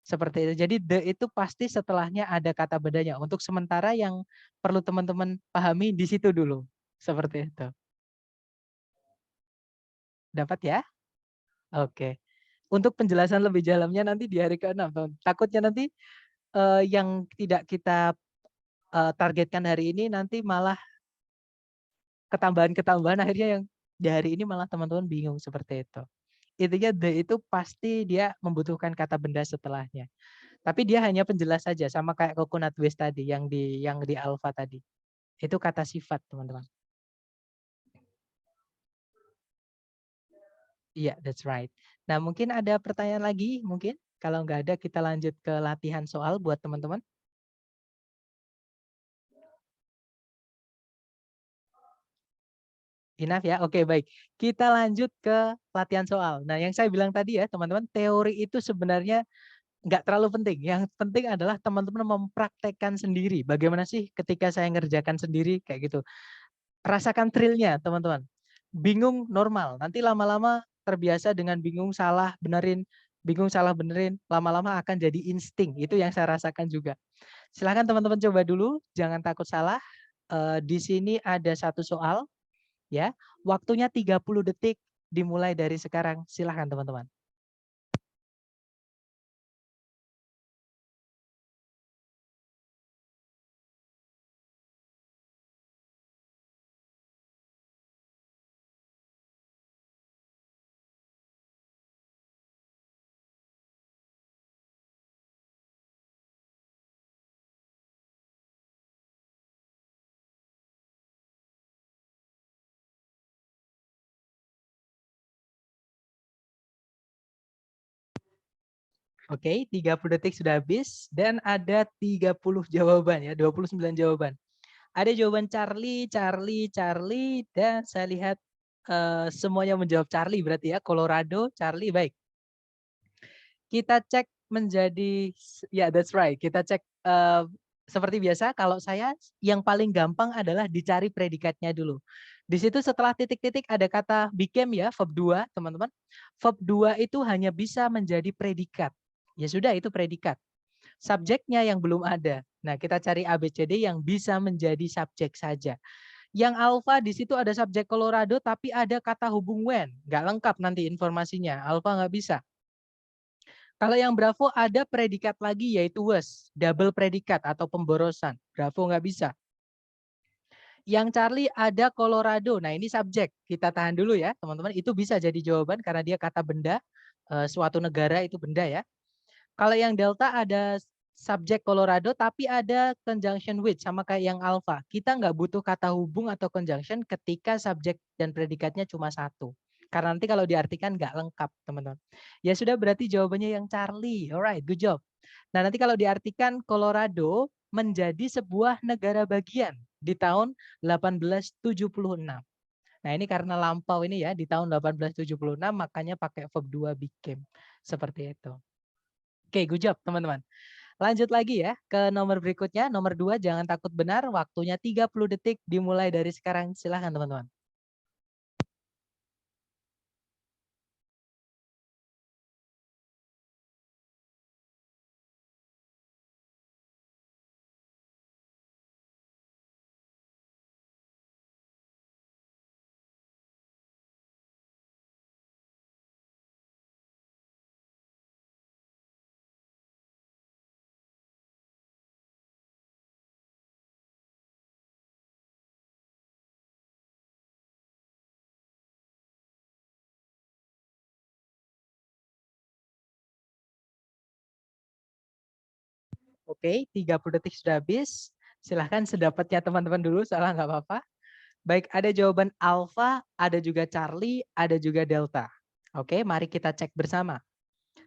Seperti itu. Jadi the itu pasti setelahnya ada kata bendanya. Untuk sementara yang perlu teman-teman pahami di situ dulu. Seperti itu. Dapat ya? Oke. Untuk penjelasan lebih dalamnya nanti di hari ke-6. Takutnya nanti yang tidak kita targetkan hari ini nanti malah ketambahan akhirnya yang di hari ini malah teman-teman bingung seperti itu. Intinya the itu pasti dia membutuhkan kata benda setelahnya. Tapi dia hanya penjelas saja sama kayak coconut waste tadi yang di alpha tadi. Itu kata sifat, teman-teman. Iya, that's right. Nah, mungkin ada pertanyaan lagi mungkin? Kalau nggak ada kita lanjut ke latihan soal buat teman-teman. Enough ya. Oke, baik. Kita lanjut ke latihan soal. Nah, yang saya bilang tadi ya, teman-teman, teori itu sebenarnya nggak terlalu penting. Yang penting adalah teman-teman mempraktekkan sendiri. Bagaimana sih ketika saya ngerjakan sendiri kayak gitu. Rasakan thrill-nya, teman-teman. Bingung normal. Nanti lama-lama terbiasa dengan bingung salah benerin, lama-lama akan jadi insting. Itu yang saya rasakan juga. Silakan teman-teman coba dulu, jangan takut salah. Di sini ada 1 soal. Ya, waktunya 30 detik dimulai dari sekarang. Silakan teman-teman. Oke, 30 detik sudah habis dan ada 30 jawaban ya, 29 jawaban. Ada jawaban Charlie, dan saya lihat semuanya menjawab Charlie berarti ya, Colorado, Charlie, baik. Kita cek menjadi, ya that's right, kita cek seperti biasa kalau saya yang paling gampang adalah dicari predikatnya dulu. Di situ setelah titik-titik ada kata became ya, verb 2 teman-teman. Verb 2 itu hanya bisa menjadi predikat. Ya sudah itu predikat. Subjeknya yang belum ada. Nah kita cari ABCD yang bisa menjadi subjek saja. Yang alpha di situ ada subjek Colorado tapi ada kata hubung when. Nggak lengkap nanti informasinya. Alpha nggak bisa. Kalau yang Bravo ada predikat lagi yaitu was. Double predikat atau pemborosan. Bravo nggak bisa. Yang Charlie ada Colorado. Nah ini subjek. Kita tahan dulu ya teman-teman. Itu bisa jadi jawaban karena dia kata benda. Suatu negara itu benda ya. Kalau yang Delta ada subjek Colorado tapi ada conjunction with sama kayak yang Alpha. Kita nggak butuh kata hubung atau conjunction ketika subjek dan predikatnya cuma satu. Karena nanti kalau diartikan nggak lengkap teman-teman. Ya sudah berarti jawabannya yang Charlie. Alright, good job. Nah nanti kalau diartikan Colorado menjadi sebuah negara bagian di tahun 1876. Nah ini karena lampau ini ya di tahun 1876 makanya pakai verb 2 became. Seperti itu. Oke, good job teman-teman. Lanjut lagi ya ke nomor berikutnya. Nomor 2 jangan takut benar. Waktunya 30 detik dimulai dari sekarang. Silahkan teman-teman. Oke, 30 detik sudah habis. Silahkan sedapatnya teman-teman dulu, salah nggak apa-apa. Baik, ada jawaban Alpha, ada juga Charlie, ada juga Delta. Oke, mari kita cek bersama.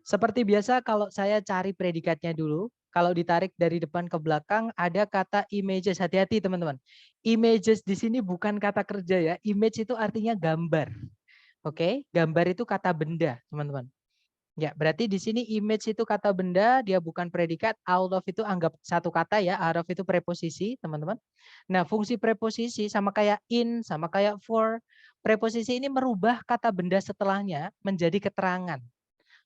Seperti biasa kalau saya cari predikatnya dulu, kalau ditarik dari depan ke belakang ada kata images. Hati-hati teman-teman. Images di sini bukan kata kerja ya. Image itu artinya gambar. Oke, gambar itu kata benda, teman-teman. Ya, berarti di sini image itu kata benda, dia bukan predikat. Out of itu anggap satu kata ya, out of itu preposisi, teman-teman. Nah, fungsi preposisi sama kayak in, sama kayak for. Preposisi ini merubah kata benda setelahnya menjadi keterangan.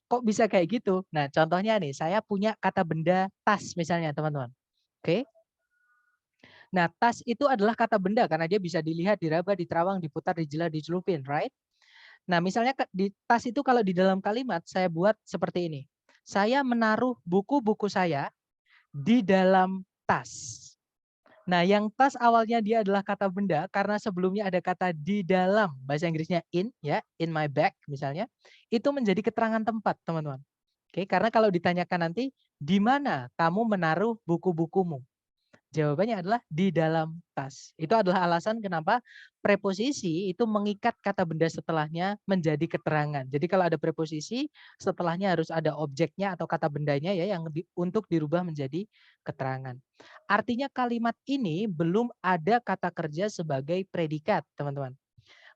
Kok bisa kayak gitu? Nah, contohnya nih, saya punya kata benda tas misalnya, teman-teman. Oke. Nah, tas itu adalah kata benda karena dia bisa dilihat, diraba, diterawang, diputar, dijelas, dicelupin, right? Nah, misalnya di tas itu kalau di dalam kalimat saya buat seperti ini. Saya menaruh buku-buku saya di dalam tas. Nah, yang tas awalnya dia adalah kata benda karena sebelumnya ada kata di dalam, bahasa Inggrisnya in ya, in my bag misalnya. Itu menjadi keterangan tempat, teman-teman. Oke, karena kalau ditanyakan nanti di mana kamu menaruh buku-bukumu? Jawabannya adalah di dalam tas. Itu adalah alasan kenapa preposisi itu mengikat kata benda setelahnya menjadi keterangan. Jadi kalau ada preposisi, setelahnya harus ada objeknya atau kata bendanya ya yang untuk dirubah menjadi keterangan. Artinya kalimat ini belum ada kata kerja sebagai predikat, teman-teman.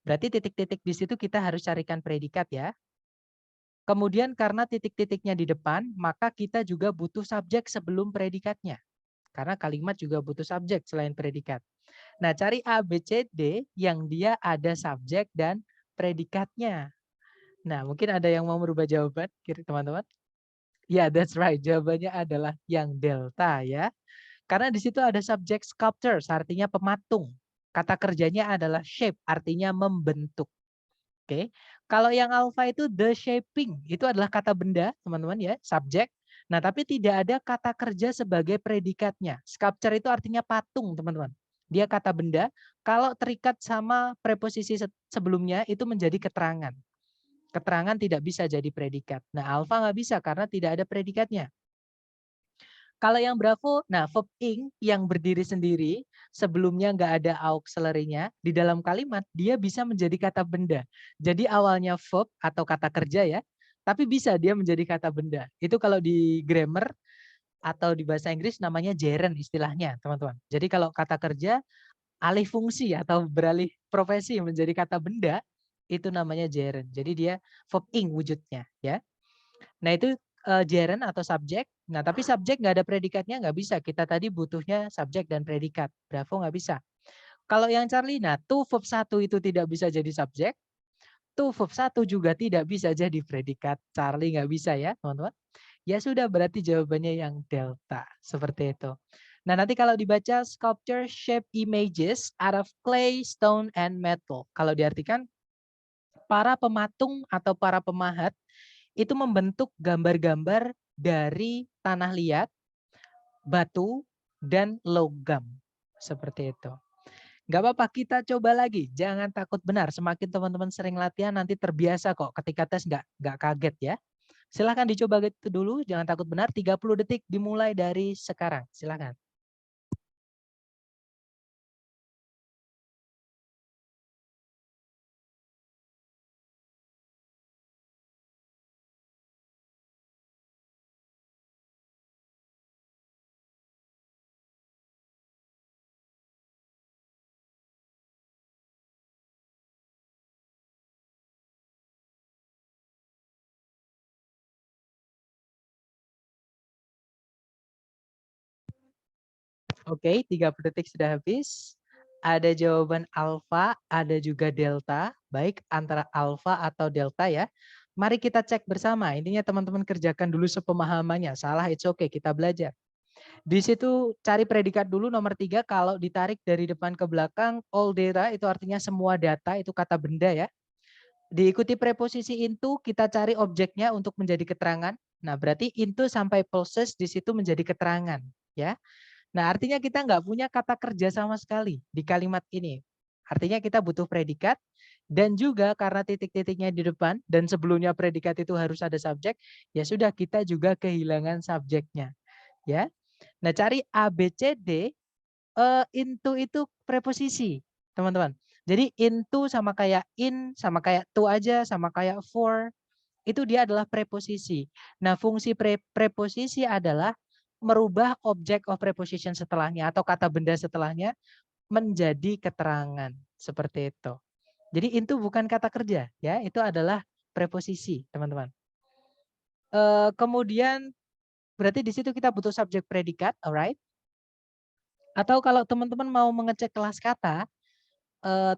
Berarti titik-titik di situ kita harus carikan predikat ya. Kemudian karena titik-titiknya di depan, maka kita juga butuh subjek sebelum predikatnya. Karena kalimat juga butuh subjek selain predikat. Nah, cari A, B, C, D yang dia ada subjek dan predikatnya. Nah, mungkin ada yang mau merubah jawaban, teman-teman? Ya, that's right. Jawabannya adalah yang delta ya. Karena di situ ada subjek sculptures, artinya pematung. Kata kerjanya adalah shape, artinya membentuk. Oke. Kalau yang alpha itu the shaping, itu adalah kata benda, teman-teman ya, subjek. Nah, tapi tidak ada kata kerja sebagai predikatnya. Sculpture itu artinya patung, teman-teman. Dia kata benda, kalau terikat sama preposisi sebelumnya itu menjadi keterangan. Keterangan tidak bisa jadi predikat. Nah, alpha nggak bisa karena tidak ada predikatnya. Kalau yang Bravo, nah verb ing yang berdiri sendiri, sebelumnya nggak ada auxiliary-nya, di dalam kalimat dia bisa menjadi kata benda. Jadi awalnya verb atau kata kerja ya, tapi bisa dia menjadi kata benda. Itu kalau di grammar atau di bahasa Inggris namanya gerund istilahnya, teman-teman. Jadi kalau kata kerja alih fungsi atau beralih profesi menjadi kata benda, itu namanya gerund. Jadi dia verb ing wujudnya ya. Nah itu gerund atau subjek. Nah tapi subjek nggak ada predikatnya nggak bisa. Kita tadi butuhnya subjek dan predikat. Bravo nggak bisa. Kalau yang Charlie, nah to verb 1 itu tidak bisa jadi subjek. To verb 1 juga tidak bisa jadi predikat. Charlie nggak bisa ya teman-teman. Ya sudah berarti jawabannya yang delta. Seperti itu. Nah, nanti kalau dibaca sculpture shape images out of clay, stone, and metal. Kalau diartikan para pematung atau para pemahat itu membentuk gambar-gambar dari tanah liat, batu, dan logam. Seperti itu. Nggak apa-apa, kita coba lagi. Jangan takut benar. Semakin teman-teman sering latihan, nanti terbiasa kok. Ketika tes nggak kaget ya. Silahkan dicoba gitu dulu. Jangan takut benar. 30 detik dimulai dari sekarang. Silahkan. Oke, 30 detik sudah habis. Ada jawaban alfa, ada juga delta. Baik, antara alfa atau delta ya. Mari kita cek bersama. Intinya teman-teman kerjakan dulu sepemahamannya. Salah, it's okay, kita belajar. Di situ cari predikat dulu nomor 3. Kalau ditarik dari depan ke belakang, all data itu artinya semua data, itu kata benda ya. Diikuti preposisi into, kita cari objeknya untuk menjadi keterangan. Nah, berarti into sampai possess di situ menjadi keterangan ya. Nah, artinya kita nggak punya kata kerja sama sekali di kalimat ini. Artinya kita butuh predikat dan juga karena titik-titiknya di depan dan sebelumnya predikat itu harus ada subjek, ya sudah kita juga kehilangan subjeknya, ya. Nah, cari A, B, C, D, into itu preposisi, teman-teman. Jadi into sama kayak in, sama kayak to aja, sama kayak for, itu dia adalah preposisi. Nah, fungsi preposisi adalah merubah object of preposition setelahnya atau kata benda setelahnya menjadi keterangan. Seperti itu. Jadi itu bukan kata kerja, ya, itu adalah preposisi, teman-teman. Kemudian berarti di situ kita butuh subjek predikat, alright? Atau kalau teman-teman mau mengecek kelas kata,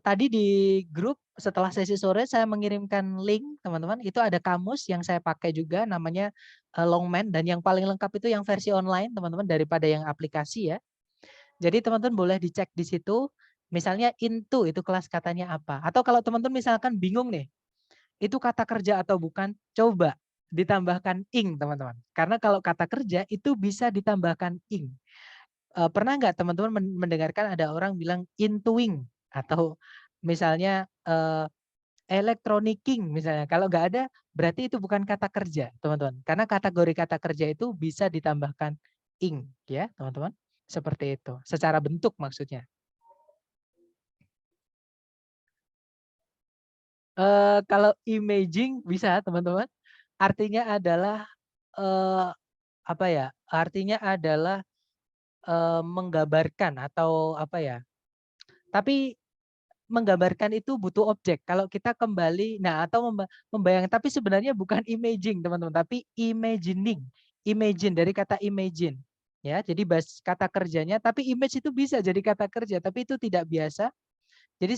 tadi di grup setelah sesi sore saya mengirimkan link, teman-teman. Itu ada kamus yang saya pakai juga namanya Longman, dan yang paling lengkap itu yang versi online, teman-teman, daripada yang aplikasi ya. Jadi teman-teman boleh dicek di situ. Misalnya into itu kelas katanya apa. Atau kalau teman-teman misalkan bingung nih, itu kata kerja atau bukan, coba ditambahkan ing, teman-teman. Karena kalau kata kerja itu bisa ditambahkan ing. Pernah nggak teman-teman mendengarkan ada orang bilang intoing atau misalnya electronicking misalnya. Kalau nggak ada berarti itu bukan kata kerja, teman-teman. Karena kategori kata kerja itu bisa ditambahkan ing, ya, teman-teman. Seperti itu. Secara bentuk maksudnya. Kalau imaging bisa, teman-teman. Artinya adalah apa ya? Artinya adalah menggambarkan atau apa ya? Tapi menggambarkan itu butuh objek. Kalau kita kembali, nah atau membayangkan, tapi sebenarnya bukan imaging, teman-teman, tapi imagining. Imagine dari kata imagine. Ya, jadi kata kerjanya, tapi image itu bisa jadi kata kerja, tapi itu tidak biasa. Jadi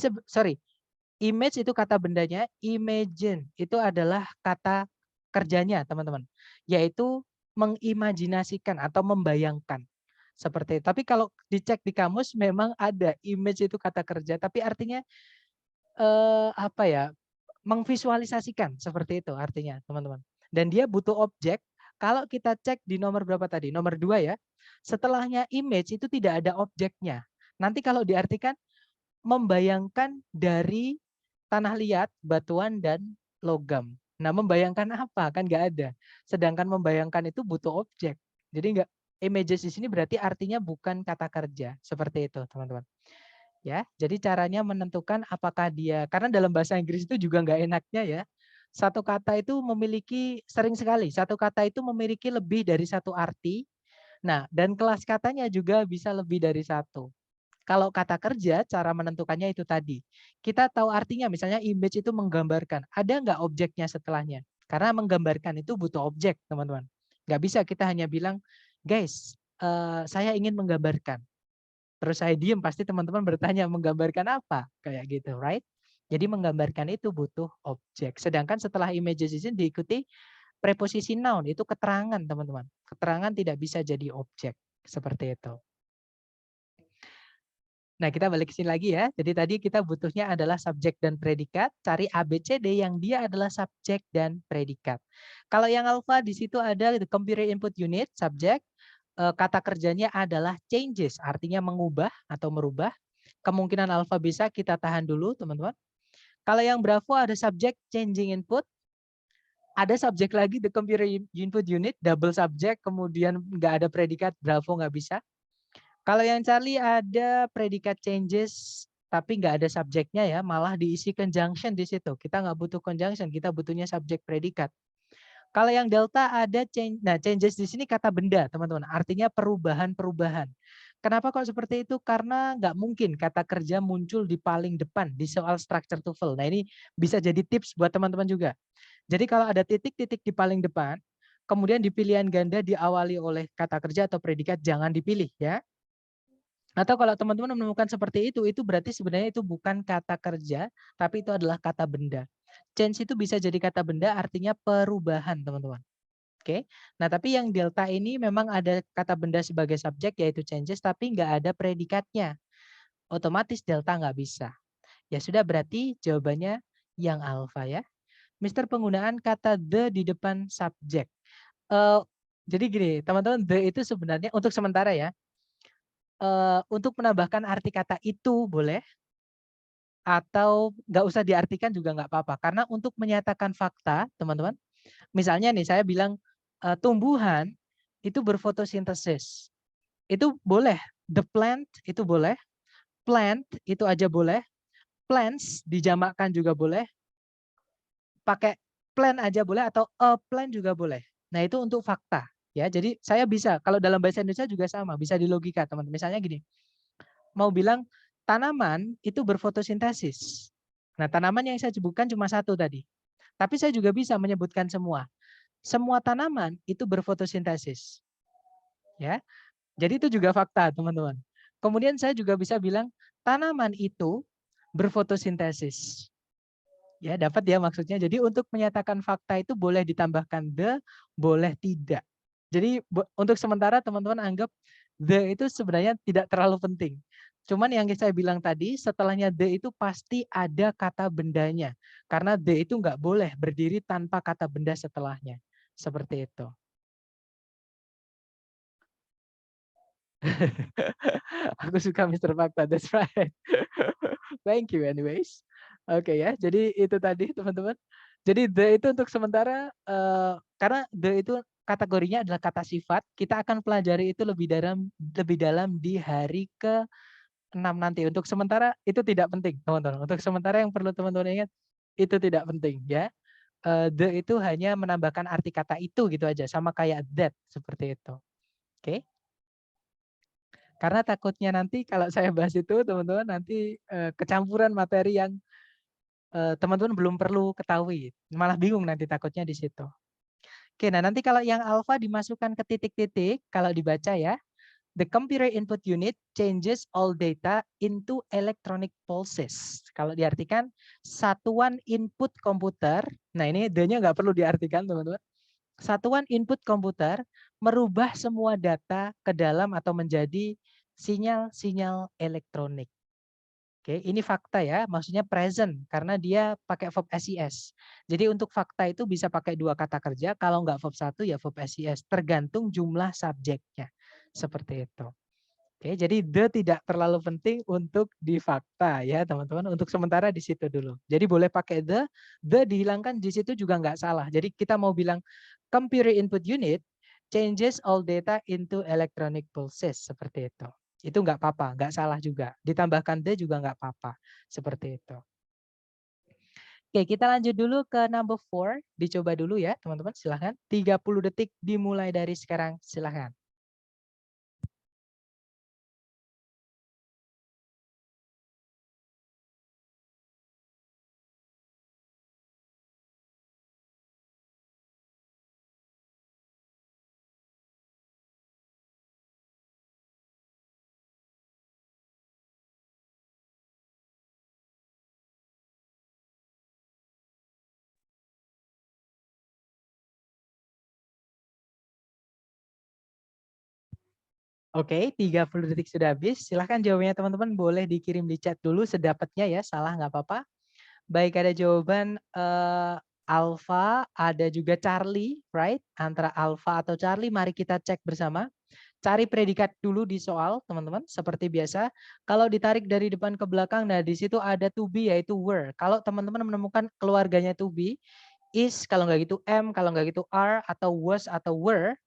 image itu kata bendanya, imagine itu adalah kata kerjanya, teman-teman. Yaitu mengimajinasikan atau membayangkan. Seperti itu. Tapi kalau dicek di kamus memang ada image itu kata kerja, tapi artinya apa ya? Memvisualisasikan, seperti itu artinya, teman-teman. Dan dia butuh objek. Kalau kita cek di nomor berapa tadi? Nomor 2 ya. Setelahnya image itu tidak ada objeknya. Nanti kalau diartikan membayangkan dari tanah liat, batuan, dan logam. Nah, membayangkan apa? Kan nggak ada. Sedangkan membayangkan itu butuh objek. Jadi nggak, images di sini berarti artinya bukan kata kerja. Seperti itu, teman-teman. Ya, jadi caranya menentukan apakah dia, karena dalam bahasa Inggris itu juga nggak enaknya ya. Satu kata itu memiliki, sering sekali, satu kata itu memiliki lebih dari satu arti. Nah, dan kelas katanya juga bisa lebih dari satu. Kalau kata kerja, cara menentukannya itu tadi. Kita tahu artinya, misalnya image itu menggambarkan. Ada nggak objeknya setelahnya? Karena menggambarkan itu butuh objek, teman-teman. Nggak bisa kita hanya bilang, guys, saya ingin menggambarkan. Terus saya diem, pasti teman-teman bertanya, menggambarkan apa? Kayak gitu, right? Jadi menggambarkan itu butuh objek. Sedangkan setelah images ini diikuti preposisi noun, itu keterangan, teman-teman. Keterangan tidak bisa jadi objek. Seperti itu. Nah, kita balik ke sini lagi ya. Jadi tadi kita butuhnya adalah subjek dan predikat. Cari ABCD yang dia adalah subjek dan predikat. Kalau yang alpha di situ ada the computer input unit, subjek. Kata kerjanya adalah changes, artinya mengubah atau merubah. Kemungkinan alpha bisa kita tahan dulu, teman-teman. Kalau yang bravo ada subjek changing input. Ada subjek lagi the computer input unit, double subjek, kemudian nggak ada predikat, bravo nggak bisa. Kalau yang Charlie ada predikat changes, tapi nggak ada subjeknya ya, malah diisi conjunction di situ. Kita nggak butuh conjunction, kita butuhnya subjek predikat. Kalau yang delta ada change, nah changes di sini kata benda teman-teman, artinya perubahan-perubahan. Kenapa kok seperti itu? Karena nggak mungkin kata kerja muncul di paling depan di soal structure TOEFL. Nah ini bisa jadi tips buat teman-teman juga. Jadi kalau ada titik-titik di paling depan, kemudian di pilihan ganda diawali oleh kata kerja atau predikat, jangan dipilih ya. Atau kalau teman-teman menemukan seperti itu berarti sebenarnya itu bukan kata kerja, tapi itu adalah kata benda. Change itu bisa jadi kata benda artinya perubahan, teman-teman. Oke. Nah, tapi yang delta ini memang ada kata benda sebagai subjek yaitu changes, tapi nggak ada predikatnya. Otomatis delta nggak bisa. Ya sudah, berarti jawabannya yang alfa ya. Mister, penggunaan kata the di depan subjek. Jadi gini, teman-teman, the itu sebenarnya untuk sementara ya. Untuk menambahkan arti kata itu boleh, atau nggak usah diartikan juga nggak apa-apa. Karena untuk menyatakan fakta, teman-teman, misalnya nih saya bilang tumbuhan itu berfotosintesis. Itu boleh. The plant itu boleh. Plant itu aja boleh. Plants dijamakkan juga boleh. Pakai plant aja boleh atau a plant juga boleh. Nah, itu untuk fakta. Ya, jadi saya bisa, kalau dalam bahasa Indonesia juga sama, bisa di logika, teman-teman. Misalnya gini, mau bilang tanaman itu berfotosintesis. Nah, tanaman yang saya sebutkan cuma satu tadi. Tapi saya juga bisa menyebutkan semua. Semua tanaman itu berfotosintesis. Ya. Jadi itu juga fakta, teman-teman. Kemudian saya juga bisa bilang tanaman itu berfotosintesis. Ya, dapat ya maksudnya. Jadi untuk menyatakan fakta itu boleh ditambahkan the, boleh tidak. Jadi untuk sementara teman-teman anggap the itu sebenarnya tidak terlalu penting. Cuman yang saya bilang tadi, setelahnya the itu pasti ada kata bendanya. Karena the itu nggak boleh berdiri tanpa kata benda setelahnya. Seperti itu. Aku suka Mr. Fakta, that's right. Thank you anyways. Oke ya, jadi itu tadi teman-teman. Jadi the itu untuk sementara, karena the itu kategorinya adalah kata sifat, kita akan pelajari itu lebih dalam di hari ke-6 nanti. Untuk sementara itu tidak penting, teman-teman. Untuk sementara yang perlu teman-teman ingat, itu tidak penting ya. The itu hanya menambahkan arti kata itu gitu aja, sama kayak that, seperti itu. Oke. Karena takutnya nanti kalau saya bahas itu teman-teman nanti kecampuran materi yang teman-teman belum perlu ketahui. Malah bingung nanti takutnya di situ. Oke, nah nanti kalau yang alfa dimasukkan ke titik-titik, kalau dibaca ya, the computer input unit changes all data into electronic pulses. Kalau diartikan satuan input komputer, nah ini D-nya nggak perlu diartikan teman-teman. Satuan input komputer merubah semua data ke dalam atau menjadi sinyal-sinyal elektronik. Oke, ini fakta ya, maksudnya present karena dia pakai verb SIS. Jadi untuk fakta itu bisa pakai dua kata kerja, kalau nggak verb 1 ya verb SIS, tergantung jumlah subjeknya. Seperti itu. Oke, jadi the tidak terlalu penting untuk di fakta ya teman-teman. Untuk sementara di situ dulu. Jadi boleh pakai the dihilangkan di situ juga nggak salah. Jadi kita mau bilang computer input unit changes all data into electronic pulses seperti itu. Itu nggak apa-apa, nggak salah juga. Ditambahkan the juga nggak apa-apa. Seperti itu. Oke, kita lanjut dulu ke number 4. Dicoba dulu ya teman-teman, silahkan. 30 detik dimulai dari sekarang, silahkan. Oke, 30 detik sudah habis. Silahkan jawabannya teman-teman boleh dikirim di chat dulu sedapatnya ya, salah nggak apa-apa. Baik, ada jawaban Alpha, ada juga Charlie, right? Antara Alpha atau Charlie, mari kita cek bersama. Cari predikat dulu di soal, teman-teman. Seperti biasa, kalau ditarik dari depan ke belakang, nah di situ ada to be yaitu were. Kalau teman-teman menemukan keluarganya to be, is, kalau nggak gitu am, kalau nggak gitu are, atau was, atau were,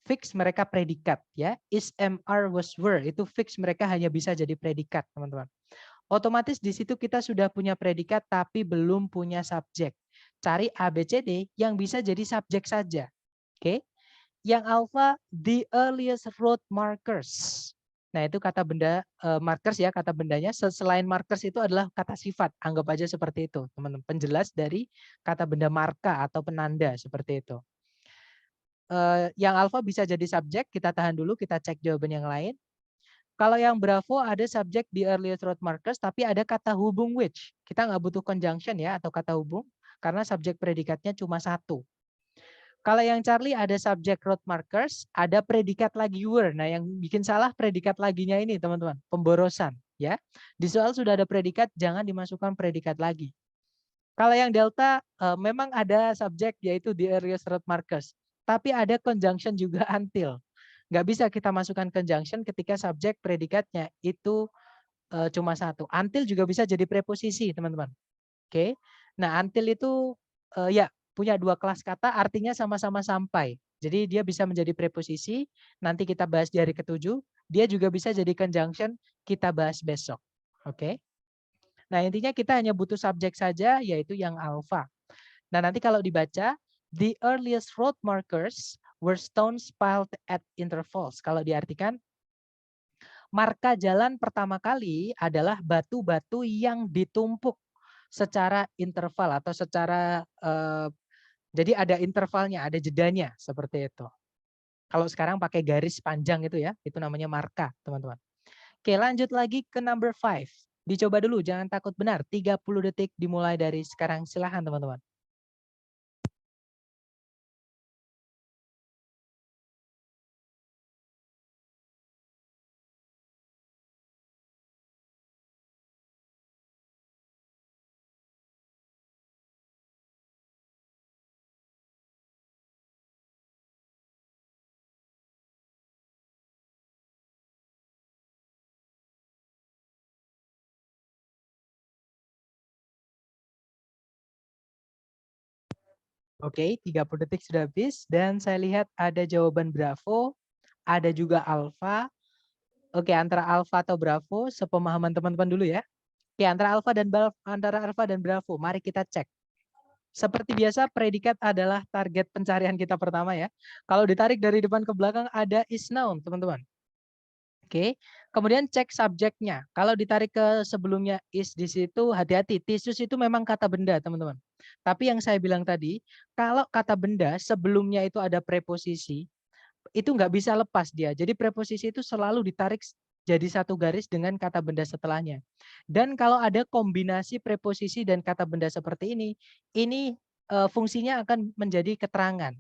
fix mereka predikat ya. Is, am, are, was, were, itu fix mereka hanya bisa jadi predikat, teman-teman. Otomatis di situ kita sudah punya predikat tapi belum punya subjek. Cari A, B, C, D yang bisa jadi subjek saja. Oke. Yang alpha, the earliest road markers. Nah, itu kata benda markers ya, kata bendanya. Selain markers itu adalah kata sifat. Anggap aja seperti itu, teman-teman. Penjelas dari kata benda marka atau penanda seperti itu. Yang alpha bisa jadi subjek, kita tahan dulu, kita cek jawaban yang lain. Kalau yang Bravo ada subjek di earliest road markers, tapi ada kata hubung which. Kita nggak butuh conjunction ya atau kata hubung, karena subjek predikatnya cuma satu. Kalau yang Charlie ada subjek road markers, ada predikat lagi were. Nah yang bikin salah predikat laginya ini teman-teman, pemborosan. Ya, di soal sudah ada predikat, jangan dimasukkan predikat lagi. Kalau yang Delta memang ada subjek yaitu di earliest road markers, tapi ada conjunction juga until. Nggak bisa kita masukkan conjunction ketika subjek predikatnya itu cuma satu. Until juga bisa jadi preposisi, teman-teman. Oke. Nah, until itu ya punya dua kelas kata, artinya sama-sama sampai. Jadi dia bisa menjadi preposisi, nanti kita bahas di hari ke-7. Dia juga bisa jadi conjunction, kita bahas besok. Oke. Nah, intinya kita hanya butuh subjek saja, yaitu yang alpha. Nah, nanti kalau dibaca, the earliest road markers were stones piled at intervals. Kalau diartikan, marka jalan pertama kali adalah batu-batu yang ditumpuk secara interval atau secara jadi ada intervalnya, ada jedanya seperti itu. Kalau sekarang pakai garis panjang itu ya, itu namanya marka, teman-teman. Oke, lanjut lagi ke number 5. Dicoba dulu, jangan takut benar. 30 detik dimulai dari sekarang. Silahkan teman-teman. Oke, 30 detik sudah habis. Dan saya lihat ada jawaban Bravo, ada juga Alpha. Oke, antara Alpha atau Bravo, sepemahaman teman-teman dulu ya. Oke, antara Alpha dan Bravo, mari kita cek. Seperti biasa, predikat adalah target pencarian kita pertama ya. Kalau ditarik dari depan ke belakang ada is noun, teman-teman. Oke, kemudian cek subjeknya. Kalau ditarik ke sebelumnya is di situ, hati-hati. Tisus itu memang kata benda, teman-teman. Tapi yang saya bilang tadi, kalau kata benda sebelumnya itu ada preposisi, itu nggak bisa lepas dia. Jadi preposisi itu selalu ditarik jadi satu garis dengan kata benda setelahnya. Dan kalau ada kombinasi preposisi dan kata benda seperti ini fungsinya akan menjadi keterangan.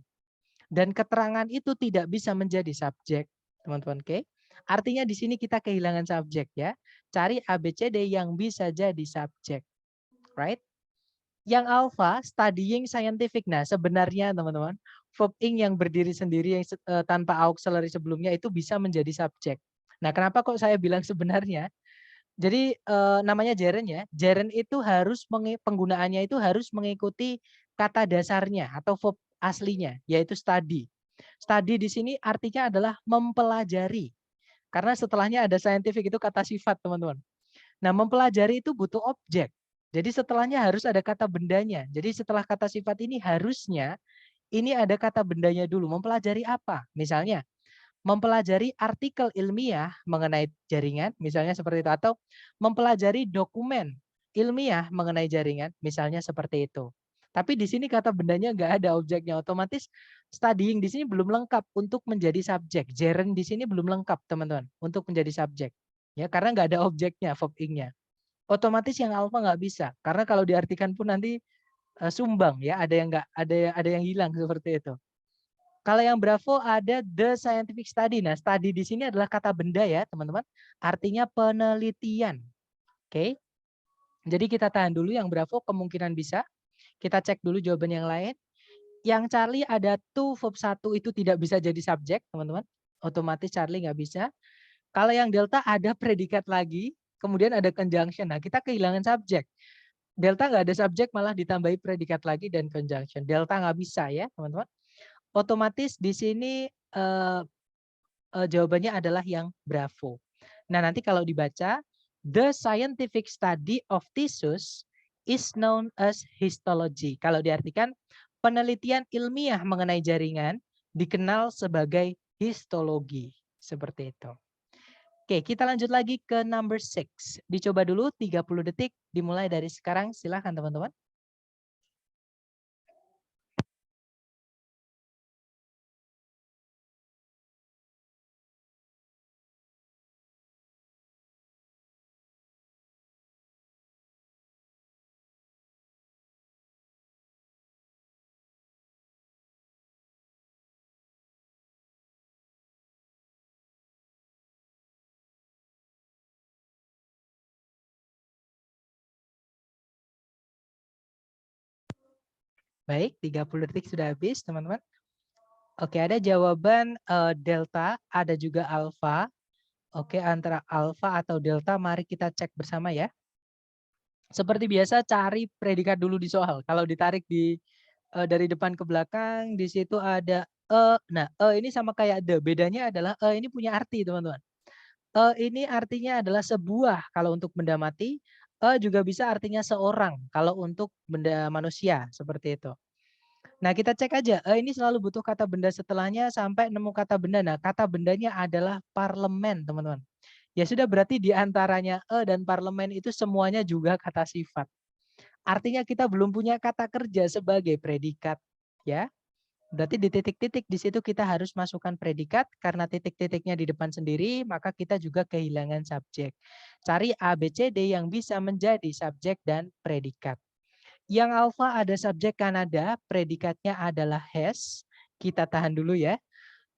Dan keterangan itu tidak bisa menjadi subjek, teman-teman. Oke. Artinya di sini kita kehilangan subjek ya. Cari ABCD yang bisa jadi subjek. Right? Yang alpha, studying scientific. Nah, sebenarnya teman-teman, verb ing yang berdiri sendiri yang tanpa auxiliary sebelumnya itu bisa menjadi subjek. Nah, kenapa kok saya bilang sebenarnya? Jadi namanya gerund ya. Gerund itu harus penggunaannya itu harus mengikuti kata dasarnya atau verb aslinya, yaitu study. Study di sini artinya adalah mempelajari. Karena setelahnya ada scientific itu kata sifat, teman-teman. Nah, mempelajari itu butuh objek. Jadi setelahnya harus ada kata bendanya. Jadi setelah kata sifat ini harusnya ini ada kata bendanya dulu. Mempelajari apa? Misalnya mempelajari artikel ilmiah mengenai jaringan, misalnya seperti itu. Atau mempelajari dokumen ilmiah mengenai jaringan, misalnya seperti itu. Tapi di sini kata bendanya nggak ada objeknya. Otomatis studying di sini belum lengkap untuk menjadi subjek. Gerund di sini belum lengkap, teman-teman, untuk menjadi subjek. Ya, karena nggak ada objeknya, verb ing-nya. Otomatis yang alpha nggak bisa. Karena kalau diartikan pun nanti sumbang ya, ada yang nggak, ada yang hilang seperti itu. Kalau yang Bravo ada the scientific study. Nah, study di sini adalah kata benda ya, teman-teman. Artinya penelitian. Oke. Jadi kita tahan dulu yang Bravo kemungkinan bisa. Kita cek dulu jawaban yang lain. Yang Charlie ada to verb 1 itu tidak bisa jadi subjek, teman-teman. Otomatis Charlie nggak bisa. Kalau yang Delta ada predikat lagi, kemudian ada conjunction. Nah, kita kehilangan subjek. Delta nggak ada subjek, malah ditambahi predikat lagi dan conjunction. Delta nggak bisa ya, teman-teman. Otomatis di sini jawabannya adalah yang Bravo. Nah, nanti kalau dibaca, the scientific study of tissues is known as histology. Kalau diartikan, penelitian ilmiah mengenai jaringan dikenal sebagai histologi. Seperti itu. Oke, kita lanjut lagi ke number 6. Dicoba dulu 30 detik dimulai dari sekarang. Silahkan teman-teman. Baik, 30 detik sudah habis, teman-teman. Oke, ada jawaban delta, ada juga alfa. Oke, antara alfa atau delta, mari kita cek bersama ya. Seperti biasa, cari predikat dulu di soal. Kalau ditarik dari depan ke belakang, di situ ada e. Nah, e ini sama kayak the. Bedanya adalah e ini punya arti, teman-teman. Ini artinya adalah sebuah kalau untuk benda mati. Juga bisa artinya seorang kalau untuk benda manusia, seperti itu. Nah, kita cek aja. Ini selalu butuh kata benda setelahnya sampai nemu kata benda. Nah, kata bendanya adalah parlemen, teman-teman. Ya sudah, berarti di antaranya dan parlemen itu semuanya juga kata sifat. Artinya kita belum punya kata kerja sebagai predikat, ya. Berarti di titik-titik di situ kita harus masukkan predikat, karena titik-titiknya di depan sendiri, maka kita juga kehilangan subjek. Cari A, B, C, D yang bisa menjadi subjek dan predikat. Yang alfa ada subjek Kanada, predikatnya adalah has. Kita tahan dulu ya.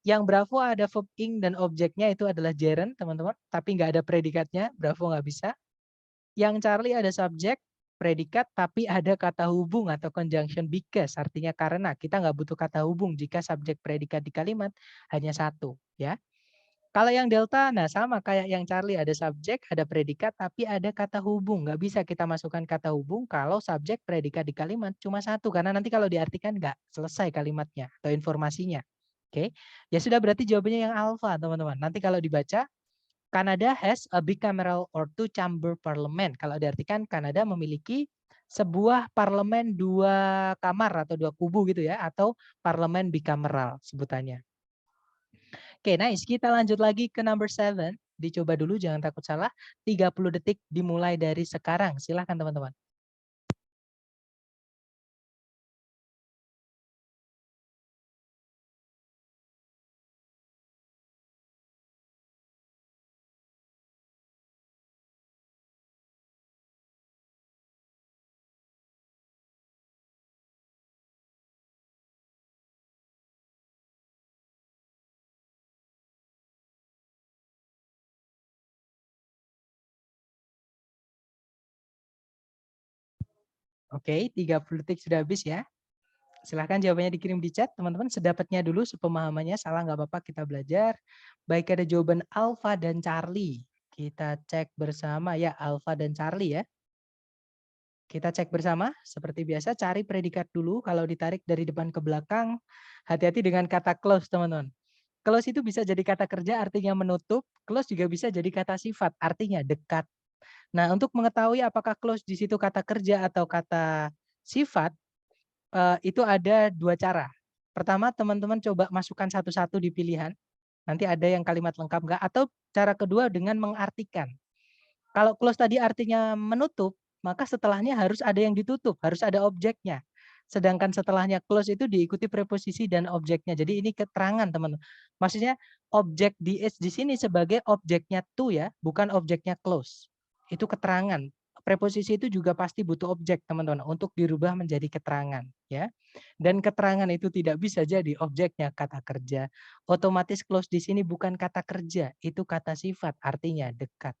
Yang Bravo ada verb ing dan objeknya itu adalah gerund, teman-teman. Tapi nggak ada predikatnya, Bravo nggak bisa. Yang Charlie ada subjek, predikat, tapi ada kata hubung atau conjunction because, artinya karena. Kita nggak butuh kata hubung jika subjek predikat di kalimat hanya satu, ya. Kalau yang delta, nah sama kayak yang Charlie, ada subjek, ada predikat, tapi ada kata hubung. Nggak bisa kita masukkan kata hubung kalau subjek predikat di kalimat cuma satu, karena nanti kalau diartikan nggak selesai kalimatnya atau informasinya. Oke, ya sudah, berarti jawabannya yang alfa, teman-teman. Nanti kalau dibaca, Canada has a bicameral or two chamber parliament. Kalau diartikan Kanada memiliki sebuah parlemen 2 kamar atau 2 kubu gitu ya, atau parlemen bicameral sebutannya. Oke, nice. Kita lanjut lagi ke number 7. Dicoba dulu, jangan takut salah. 30 detik dimulai dari sekarang. Silahkan teman-teman. Oke, 30 detik sudah habis ya. Silahkan jawabannya dikirim di chat, teman-teman. Sedapatnya dulu, sepemahamannya. Salah nggak apa-apa, kita belajar. Baik, ada jawaban Alpha dan Charlie. Kita cek bersama ya, Alpha dan Charlie ya. Kita cek bersama, seperti biasa, cari predikat dulu. Kalau ditarik dari depan ke belakang, hati-hati dengan kata close, teman-teman. Close itu bisa jadi kata kerja, artinya menutup. Close juga bisa jadi kata sifat, artinya dekat. Nah, untuk mengetahui apakah close di situ kata kerja atau kata sifat, itu ada 2 cara. Pertama, teman-teman coba masukkan satu-satu di pilihan. Nanti ada yang kalimat lengkap enggak, atau cara kedua dengan mengartikan. Kalau close tadi artinya menutup, maka setelahnya harus ada yang ditutup, harus ada objeknya. Sedangkan setelahnya close itu diikuti preposisi dan objeknya. Jadi ini keterangan, teman-teman. Maksudnya objek di sini sebagai objeknya to ya, bukan objeknya close. Itu keterangan. preposisi itu juga pasti butuh objek, teman-teman, untuk dirubah menjadi keterangan, ya. Dan keterangan itu tidak bisa jadi objeknya kata kerja. Otomatis clause di sini bukan kata kerja, itu kata sifat, artinya dekat.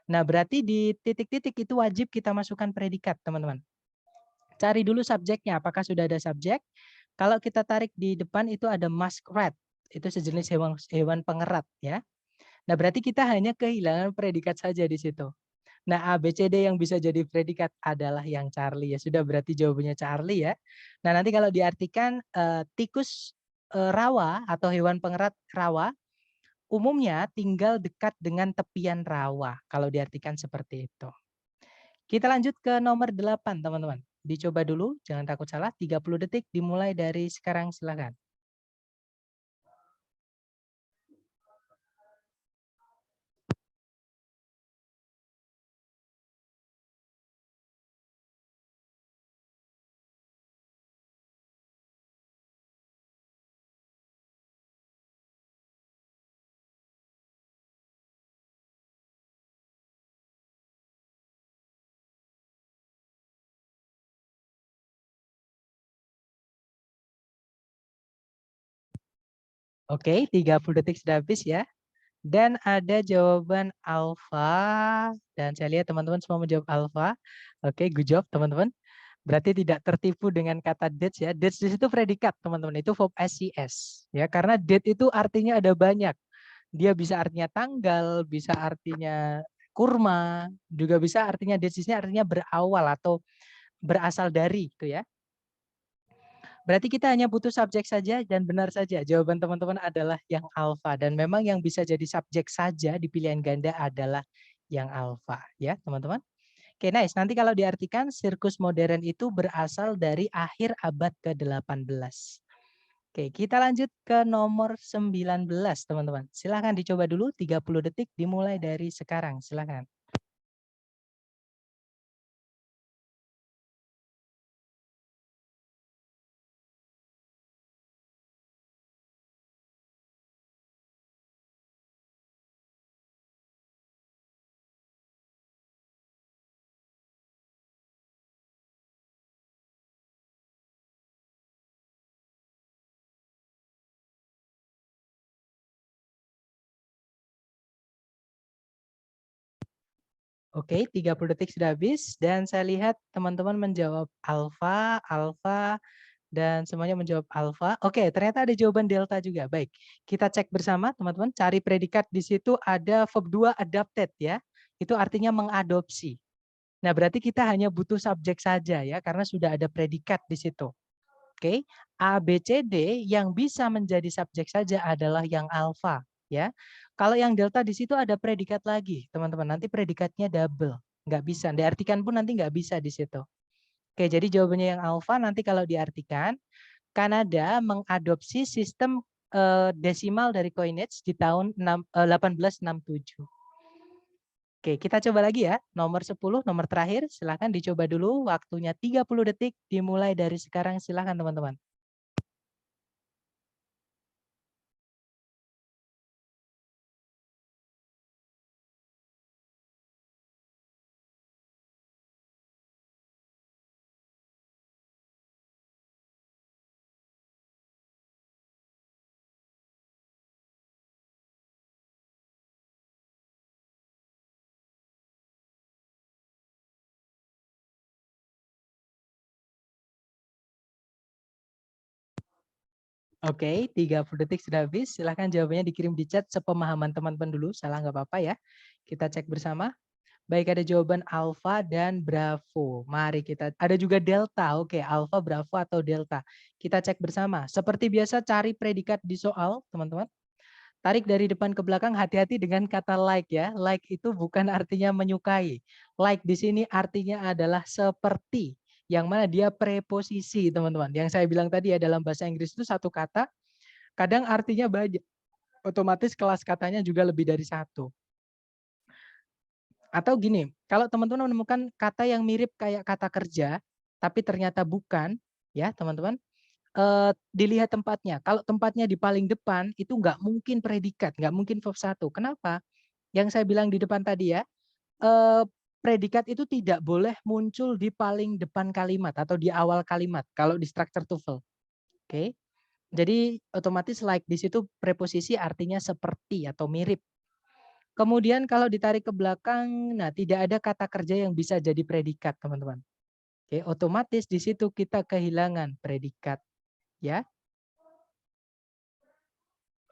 Nah, berarti di titik-titik itu wajib kita masukkan predikat, teman-teman. Cari dulu subjeknya, apakah sudah ada subjek? Kalau kita tarik di depan itu ada muskrat, itu sejenis hewan pengerat, ya. Nah, berarti kita hanya kehilangan predikat saja di situ. Nah, A, B, C, D yang bisa jadi predikat adalah yang Charlie, ya. Sudah, berarti jawabannya Charlie, ya. Nah, nanti kalau diartikan tikus rawa atau hewan pengerat rawa, umumnya tinggal dekat dengan tepian rawa, kalau diartikan seperti itu. Kita lanjut ke nomor 8, teman-teman. Dicoba dulu, jangan takut salah, 30 detik dimulai dari sekarang, silakan. Oke, 30 detik sudah habis, ya. Dan ada jawaban alfa. Dan saya lihat teman-teman semua menjawab alfa. Oke, good job teman-teman. Berarti tidak tertipu dengan kata dates, ya. Dates di situ predikat, teman-teman. Itu verb SCS, ya. Karena date itu artinya ada banyak. Dia bisa artinya tanggal, bisa artinya kurma, juga bisa artinya dates di sini artinya berawal atau berasal dari, gitu ya. Berarti kita hanya butuh subjek saja dan benar saja. Jawaban teman-teman adalah yang alfa. Dan memang yang bisa jadi subjek saja di pilihan ganda adalah yang alfa, ya teman-teman. Oke, nice. Nanti kalau diartikan sirkus modern itu berasal dari akhir abad ke-18. Oke, kita lanjut ke nomor 19, teman-teman. Silahkan dicoba dulu, 30 detik dimulai dari sekarang. Silahkan. Oke, 30 detik sudah habis dan saya lihat teman-teman menjawab alfa, alfa, dan semuanya menjawab alfa. Oke, ternyata ada jawaban delta juga. Baik, kita cek bersama teman-teman. Cari predikat di situ ada verb 2 adapted, ya. Itu artinya mengadopsi. Nah, berarti kita hanya butuh subjek saja, ya, karena sudah ada predikat di situ. Oke, A, B, C, D yang bisa menjadi subjek saja adalah yang alfa, ya. Kalau yang delta di situ ada predikat lagi, teman-teman. Nanti predikatnya double, nggak bisa. Diartikan pun nanti nggak bisa di situ. Oke, jadi jawabannya yang alfa nanti kalau diartikan, Kanada mengadopsi sistem desimal dari coinage di tahun 1867. Oke, kita coba lagi ya. Nomor 10, nomor terakhir. Silahkan dicoba dulu. Waktunya 30 detik dimulai dari sekarang. Silahkan teman-teman. Oke, 30 detik sudah habis. Silahkan jawabannya dikirim di chat sepemahaman teman-teman dulu. Salah nggak apa-apa ya. Kita cek bersama. Baik, ada jawaban alfa dan bravo. Mari kita, ada juga delta. Oke, alfa, bravo, atau delta. Kita cek bersama. Seperti biasa cari predikat di soal, teman-teman. Tarik dari depan ke belakang, hati-hati dengan kata like ya. Like itu bukan artinya menyukai. Like di sini artinya adalah seperti. Yang mana dia preposisi, teman-teman. Yang saya bilang tadi ya, dalam bahasa Inggris itu satu kata, kadang artinya banyak. Otomatis kelas katanya juga lebih dari satu. Atau gini, kalau teman-teman menemukan kata yang mirip kayak kata kerja, tapi ternyata bukan, ya teman-teman, dilihat tempatnya. Kalau tempatnya di paling depan, itu nggak mungkin predikat, nggak mungkin verb 1. Kenapa? Yang saya bilang di depan tadi ya, predikat itu tidak boleh muncul di paling depan kalimat atau di awal kalimat kalau di structure TOEFL. Oke. Jadi otomatis like di situ preposisi artinya seperti atau mirip. Kemudian kalau ditarik ke belakang, nah tidak ada kata kerja yang bisa jadi predikat, teman-teman. Oke, otomatis di situ kita kehilangan predikat, ya.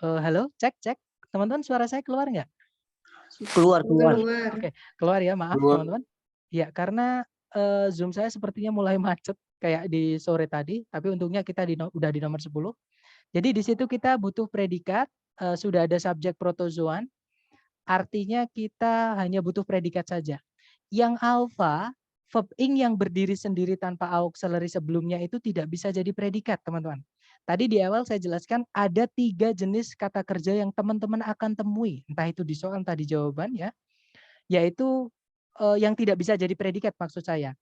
Halo, cek. Teman-teman suara saya keluar nggak? Keluar. Oke, keluar ya, maaf teman-teman. Ya, karena Zoom saya sepertinya mulai macet kayak di sore tadi, tapi untungnya kita udah di nomor 10. Jadi di situ kita butuh predikat, sudah ada subjek protozoan, artinya kita hanya butuh predikat saja. Yang alpha, verb ing yang berdiri sendiri tanpa auxiliary sebelumnya itu tidak bisa jadi predikat, teman-teman. Tadi di awal saya jelaskan ada 3 jenis kata kerja yang teman-teman akan temui, entah itu di soal, entah di jawaban ya, yaitu yang tidak bisa jadi predikat maksud saya.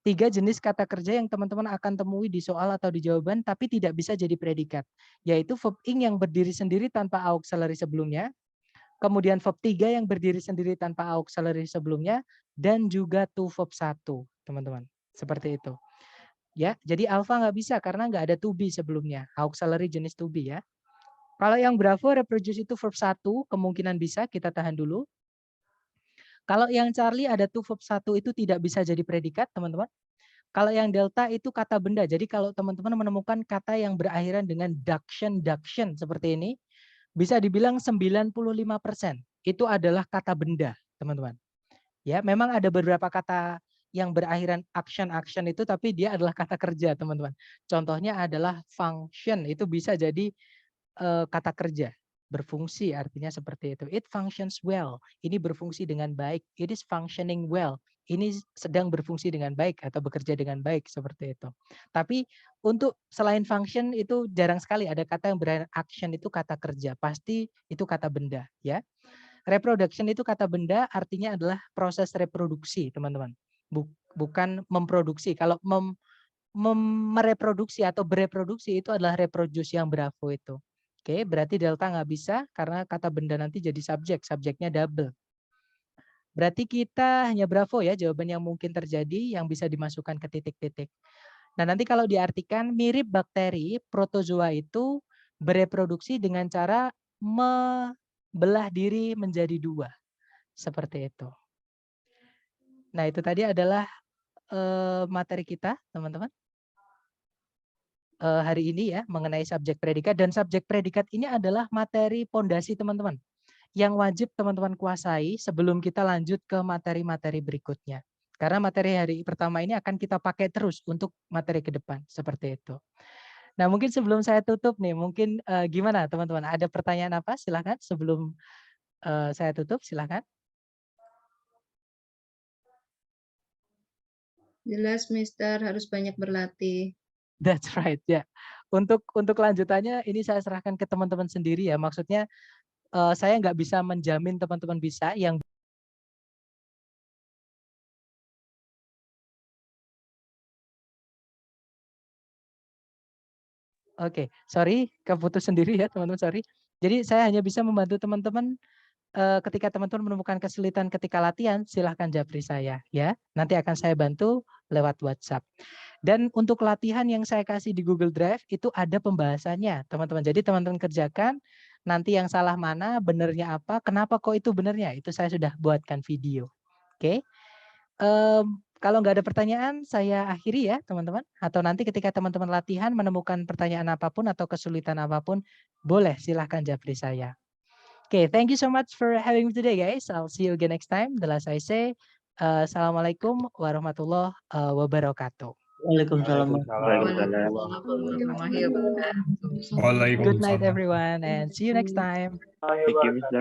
3 jenis kata kerja yang teman-teman akan temui di soal atau di jawaban tapi tidak bisa jadi predikat, yaitu verb ing yang berdiri sendiri tanpa auxiliary sebelumnya, kemudian verb 3 yang berdiri sendiri tanpa auxiliary sebelumnya, dan juga to verb 1, teman-teman. Seperti itu. Ya, jadi alpha nggak bisa karena nggak ada to be sebelumnya, auxiliary jenis to be ya. Kalau yang bravo reproduce itu verb 1, kemungkinan bisa, kita tahan dulu. Kalau yang Charlie ada to verb 1 itu tidak bisa jadi predikat, teman-teman. Kalau yang delta itu kata benda. Jadi kalau teman-teman menemukan kata yang berakhiran dengan duction seperti ini, bisa dibilang 95% itu adalah kata benda, teman-teman. Ya, memang ada beberapa kata yang berakhiran action itu, tapi dia adalah kata kerja, teman-teman. Contohnya adalah function, itu bisa jadi kata kerja. Berfungsi artinya seperti itu. It functions well. Ini berfungsi dengan baik. It is functioning well. Ini sedang berfungsi dengan baik atau bekerja dengan baik seperti itu. Tapi untuk selain function itu jarang sekali ada kata yang berakhiran action itu kata kerja. Pasti itu kata benda, ya. Reproduction itu kata benda artinya adalah proses reproduksi, teman-teman. Bukan memproduksi. Kalau mereproduksi atau bereproduksi itu adalah reproduce yang bravo itu. Oke, berarti delta nggak bisa karena kata benda nanti jadi subjek, subjeknya double. Berarti kita hanya bravo ya jawaban yang mungkin terjadi yang bisa dimasukkan ke titik-titik. Nah nanti kalau diartikan mirip bakteri, protozoa itu bereproduksi dengan cara membelah diri menjadi 2. Seperti itu. Nah itu tadi adalah materi kita teman-teman. Hari ini ya mengenai subjek predikat, dan subjek predikat ini adalah materi pondasi teman-teman yang wajib teman-teman kuasai sebelum kita lanjut ke materi-materi berikutnya. Karena materi hari pertama ini akan kita pakai terus untuk materi ke depan seperti itu. Nah mungkin sebelum saya tutup nih, mungkin gimana teman-teman? Ada pertanyaan apa? Silakan sebelum saya tutup, silakan. Jelas, Mister, harus banyak berlatih. That's right ya. Untuk lanjutannya ini saya serahkan ke teman-teman sendiri ya. Maksudnya saya nggak bisa menjamin teman-teman bisa. Yang Oke, sorry keputus sendiri ya teman-teman, sorry. Jadi saya hanya bisa membantu teman-teman ketika teman-teman menemukan kesulitan ketika latihan, silahkan japri saya ya. Nanti akan saya bantu lewat WhatsApp. Dan untuk latihan yang saya kasih di Google Drive itu ada pembahasannya, teman-teman. Jadi teman-teman kerjakan, nanti yang salah mana, benernya apa, kenapa kok itu benernya, itu saya sudah buatkan video. Oke. Kalau nggak ada pertanyaan, saya akhiri ya teman-teman. Atau nanti ketika teman-teman latihan menemukan pertanyaan apapun atau kesulitan apapun, boleh silahkan japri saya. Okay, thank you so much for having me today, guys. I'll see you again next time. The last I say, Assalamualaikum warahmatullahi wabarakatuh. Waalaikumsalam. Waalaikumsalam. Good night, everyone, and see you next time. Thank you, Mr.